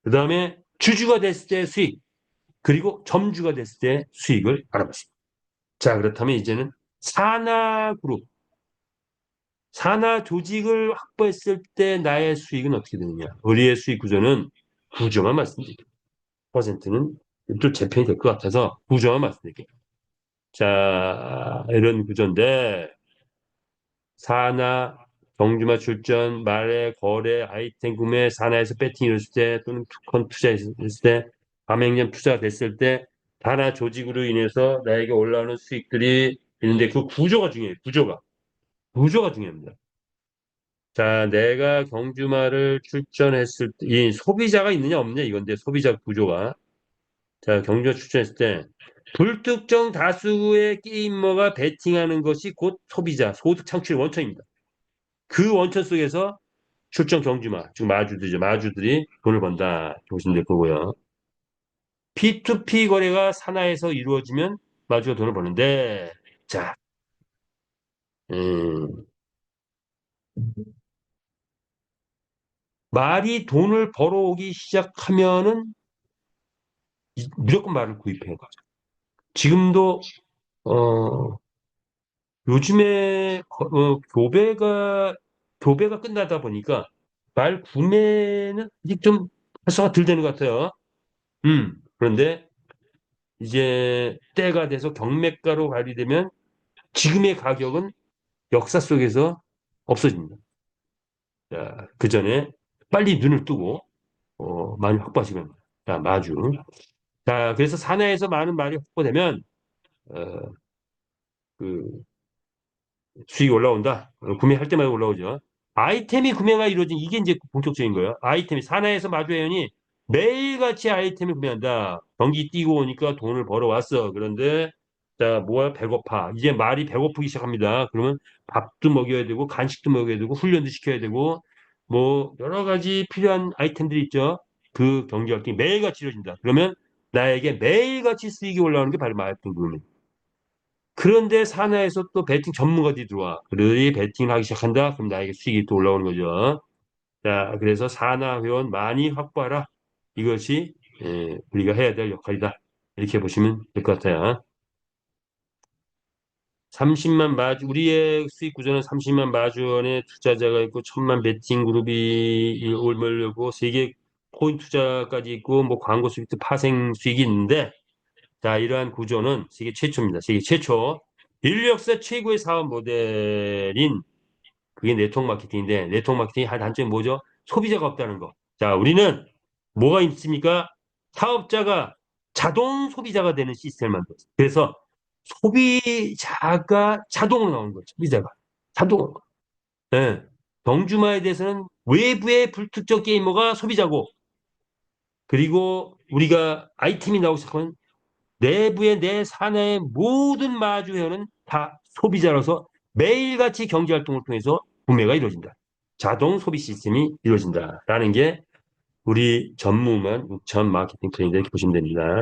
그 다음에 주주가 됐을 때 수익, 그리고 점주가 됐을 때 수익을 알아봤습니다. 자, 그렇다면 이제는 산하그룹, 산하 조직을 확보했을 때 나의 수익은 어떻게 되느냐? 우리의 수익 구조는 구조만 말씀드릴게요. 퍼센트는 또 재편이 될 것 같아서 구조만 말씀드릴게요. 자, 이런 구조인데 산하, 경주마 출전, 말해, 거래, 아이템 구매, 산하에서 배팅 이랬을 때 또는 투컨 투자했을 때 가맹점 투자가 됐을 때 산하 조직으로 인해서 나에게 올라오는 수익들이 있는데 그 구조가 중요해요. 구조가 중요합니다. 자, 내가 경주마를 출전했을 때, 이 소비자가 있느냐 없느냐 이건데 소비자 구조가. 자, 경주마 출전했을 때 불특정 다수의 게이머가 베팅하는 것이 곧 소비자, 소득 창출 원천입니다. 그 원천 속에서 출전 경주마, 즉 마주들이죠. 마주들이 돈을 번다. 이렇게 보시면 될 거고요. P2P 거래가 산하에서 이루어지면 마주가 돈을 버는데, 자, 음, 말이 돈을 벌어오기 시작하면은 무조건 말을 구입해야 되죠. 지금도 어, 요즘에 교배가 끝나다 보니까 말 구매는 이제 좀 활성화 덜 되는 것 같아요. 그런데 이제 때가 돼서 경매가로 발휘되면 지금의 가격은 역사 속에서 없어집니다. 자, 그 전에 빨리 눈을 뜨고 많이 확보하시기 바랍니다. 자, 마주. 자, 그래서 사내에서 많은 말이 확보되면 어, 그 수익이 올라온다. 구매할 때마다 올라오죠. 아이템이 구매가 이루어진 이게 이제 본격적인 거예요. 아이템이 사내에서 마주회원이 매일같이 아이템을 구매한다. 경기 뛰고 오니까 돈을 벌어왔어. 그런데 자 뭐야 배고파. 이제 말이 배고프기 시작합니다. 그러면 밥도 먹여야 되고 간식도 먹여야 되고 훈련도 시켜야 되고 뭐 여러 가지 필요한 아이템들이 있죠. 그 경기 활동이 매일같이 이루어진다. 그러면 나에게 매일같이 수익이 올라오는 게 바로 마이템입니다. 그런데 사내에서 또 베팅 전문가들이 들어와. 그들이 베팅을 하기 시작한다. 그럼 나에게 수익이 또 올라오는 거죠. 자, 그래서 산하 회원 많이 확보하라. 이것이 우리가 해야 될 역할이다. 이렇게 보시면 될 것 같아요. 30만 마주, 우리의 수익 구조는 30만 마주원의 투자자가 있고, 1000만 베팅 그룹이 올려고, 세개 코인 투자까지 있고, 뭐 광고 수익도 파생 수익이 있는데, 자, 이러한 구조는 세계 최초입니다. 세계 최초. 인류 역사 최고의 사업 모델인 그게 네트워크 마케팅인데 네트워크 마케팅의 한 단점이 뭐죠? 소비자가 없다는 거. 자, 우리는 뭐가 있습니까? 사업자가 자동 소비자가 되는 시스템을 만들었어요. 그래서 소비자가 자동으로 나오는 거죠. 소비자가. 자동으로. 예. 경주마에 대해서는 외부의 불특정 게이머가 소비자고 그리고 우리가 아이템이 나오기 시작하면 내부의 내 사내의 모든 마주회원은 다 소비자로서 매일같이 경제활동을 통해서 구매가 이루어진다. 자동 소비 시스템이 이루어진다라는 게 우리 전무만 전 마케팅 트레이더 이렇게 보시면 됩니다.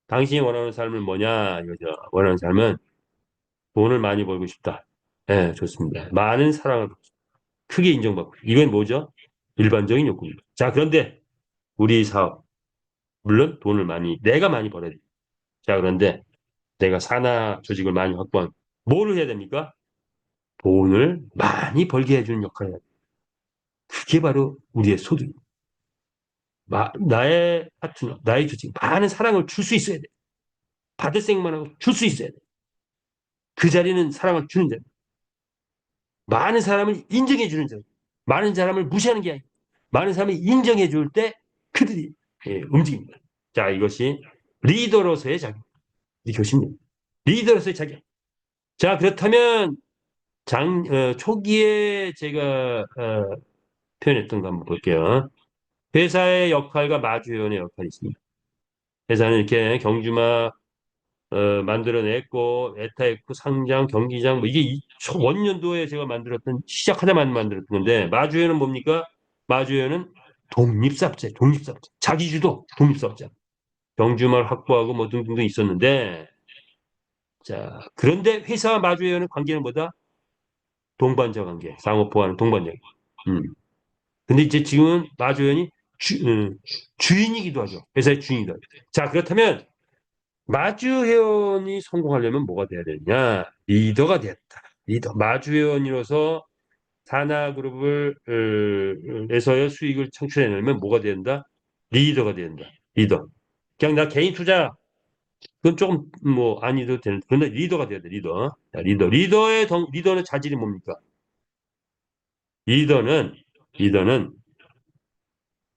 당신이 원하는 삶은 뭐냐 이거죠. 원하는 삶은 돈을 많이 벌고 싶다. 네, 좋습니다. 많은 사랑을 크게 인정받고 이건 뭐죠? 일반적인 욕구입니다. 자, 그런데 우리 사업 물론 돈을 많이 내가 많이 벌어야 돼. 자, 그런데 내가 산하 조직을 많이 확보한 뭐를 해야 됩니까? 돈을 많이 벌게 해주는 역할을 해야 돼. 그게 바로 우리의 소득. 나의 파트너, 나의 조직, 많은 사랑을 줄 수 있어야 돼. 받을 생각만 하고 줄 수 있어야 돼. 그 자리는 사랑을 주는 자리. 많은 사람을 인정해 주는 자리. 많은 사람을 무시하는 게 아니고 많은 사람이 인정해 줄 때 그들이 움직입니다. 자, 이것이 리더로서의 자격. 이 교수님. 리더로서의 자격. 자, 그렇다면 초기에 제가 표현했던 거 한번 볼게요. 회사의 역할과 마주회원의 역할이 있습니다. 회사는 이렇게 경주마 만들어냈고 에타에코 상장 경기장 뭐 이게 원년도에 제가 만들었던 시작하자마자 만들었던 건데 마주회원은 뭡니까? 마주회원은 독립사업자, 독립사업자, 자기주도 독립사업자, 경주마를 확보하고 뭐 등등등 있었는데 자 그런데 회사와 마주회원의 관계는 뭐다? 동반자 관계, 상호 보호하는 동반자. 음. 근데 이제 지금은 마주회원이 주인이기도 하죠. 회사의 주인이기도 하죠. 자, 그렇다면 마주회원이 성공하려면 뭐가 돼야 되느냐? 리더가 됐다. 리더. 마주회원으로서 산하그룹을 에서의 수익을 창출해내려면 뭐가 된다? 리더가 된다. 리더. 그냥 나 개인 투자 그건 조금 뭐 아니도 되는. 그런데 리더가 돼야 돼. 리더. 자, 리더. 리더는 자질이 뭡니까? 리더는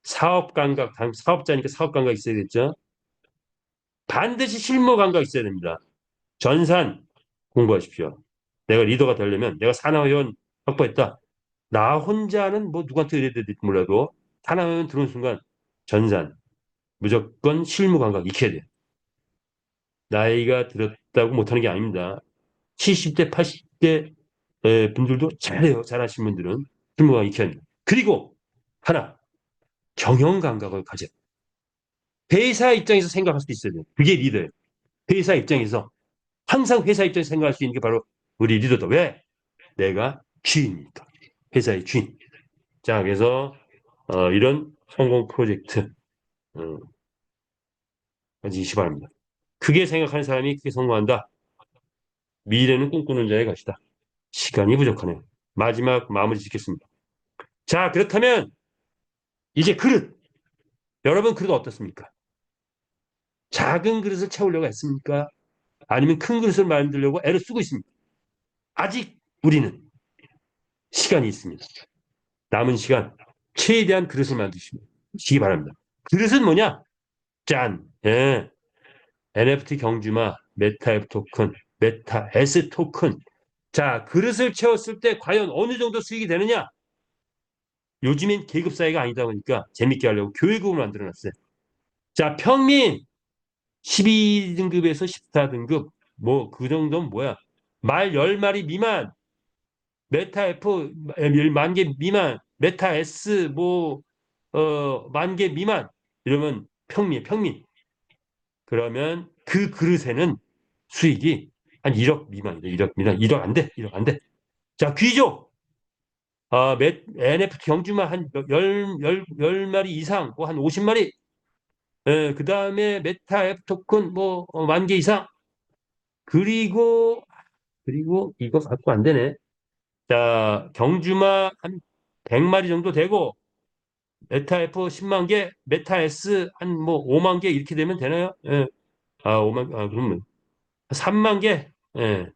사업 감각, 사업자니까 사업 감각 있어야겠죠. 반드시 실무 감각 있어야 됩니다. 전산 공부하십시오. 내가 리더가 되려면 내가 산하회원 확보했다. 나 혼자는 뭐 누구한테 의뢰될지 몰라도 산하회원 들어온 순간 전산 무조건 실무 감각 익혀야 돼. 나이가 들었다고 못하는 게 아닙니다. 70대, 80대 분들도 잘해요. 잘하시는 분들은 실무 감각 익혀야 됩니다. 그리고 하나, 경영 감각을 가져. 회사 입장에서 생각할 수도 있어야 돼. 그게 리더예요. 회사 입장에서 항상 회사 입장에서 생각할 수 있는 게 바로 우리 리더다. 왜? 내가 주인이니까. 회사의 주인. 자, 그래서 이런 성공 프로젝트 가지시 바랍니다. 크게 생각하는 사람이 크게 성공한다. 미래는 꿈꾸는 자의 것이다. 시간이 부족하네요. 마지막 마무리 짓겠습니다. 자, 그렇다면 이제 그릇. 여러분 그릇 어떻습니까? 작은 그릇을 채우려고 했습니까? 아니면 큰 그릇을 만들려고 애를 쓰고 있습니까? 아직 우리는 시간이 있습니다. 남은 시간 최대한 그릇을 만드시기 바랍니다. 그릇은 뭐냐? 짠! 예. NFT 경주마, 메타 토큰, 메타 S 토큰. 자, 그릇을 채웠을 때 과연 어느 정도 수익이 되느냐? 요즘엔 계급 사회가 아니다 보니까 재밌게 하려고 교육을 만들어 놨어요. 자, 평민 12등급에서 14등급 뭐 그 정도는 뭐야? 말 10마리 미만, 메타 F 10,000개 미만, 메타 S 뭐 10,000개 미만 이러면 평민. 그러면 그 그릇에는 수익이 한 1억 미만이다. 1억 미만. 1억 안 돼. 1억 안 돼. 자, 귀족. NFT 경주만 한 10마리 이상, 뭐 한 50마리. 그 다음에 메타 F 토큰 뭐 10,000개 이상. 그리고 이거 갖고 안 되네. 자, 경주마 한 100마리 정도 되고 메타 F 10만 개, 메타 S 한 뭐 5만 개 이렇게 되면 되나요? 예. 5만 그러면 3만 개, 예.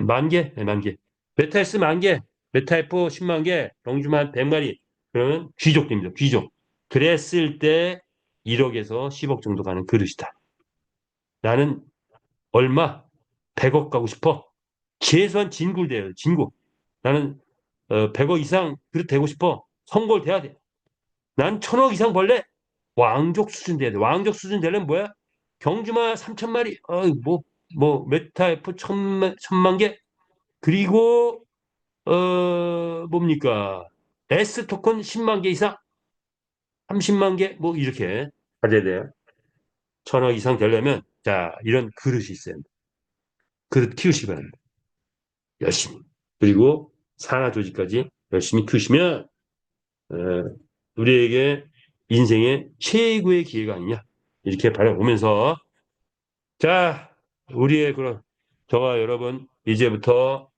만 개, 만 개. 메타 S 만 개, 메타 F 10만 개, 경주마 100마리. 그러면 귀족됩니다. 귀족. 그랬을 때 1억에서 10억 정도 가는 그릇이다. 나는 얼마? 100억 가고 싶어. 최소한 진굴돼요. 진굴. 나는 100억 이상 그릇 되고 싶어. 성골 돼야 돼. 난 1,000억 이상 벌래. 왕족 수준 돼야 돼. 왕족 수준 되려면 뭐야? 경주마 3,000마리. 뭐 메타 F 1,000만 개. 그리고 뭡니까? S 토큰 10만 개 이상, 30만 개 뭐 이렇게 가져야 돼요. 1,000억 이상 되려면 자 이런 그릇이 있어요. 그릇 키우시기 바랍니다. 열심히. 그리고 산하 조직까지 열심히 키우시면 어, 우리에게 인생의 최고의 기회가 아니냐 이렇게 바라보면서 자 우리의 그런 저와 여러분 이제부터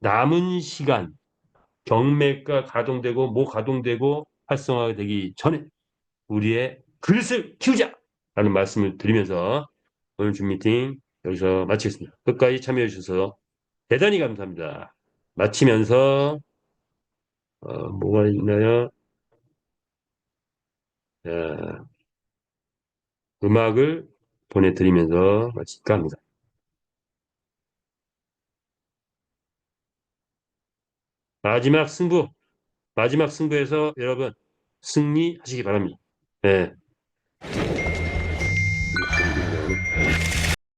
남은 시간 경매가 가동되고 뭐 가동되고 활성화가 되기 전에 우리의 그릇을 키우자라는 말씀을 드리면서 오늘 줌 미팅 여기서 마치겠습니다. 끝까지 참여해 주셔서 대단히 감사합니다. 마치면서 뭐가 있나요? 자, 음악을 보내드리면서 마칠까 합니다. 마지막 승부에서 여러분 승리하시기 바랍니다. 네.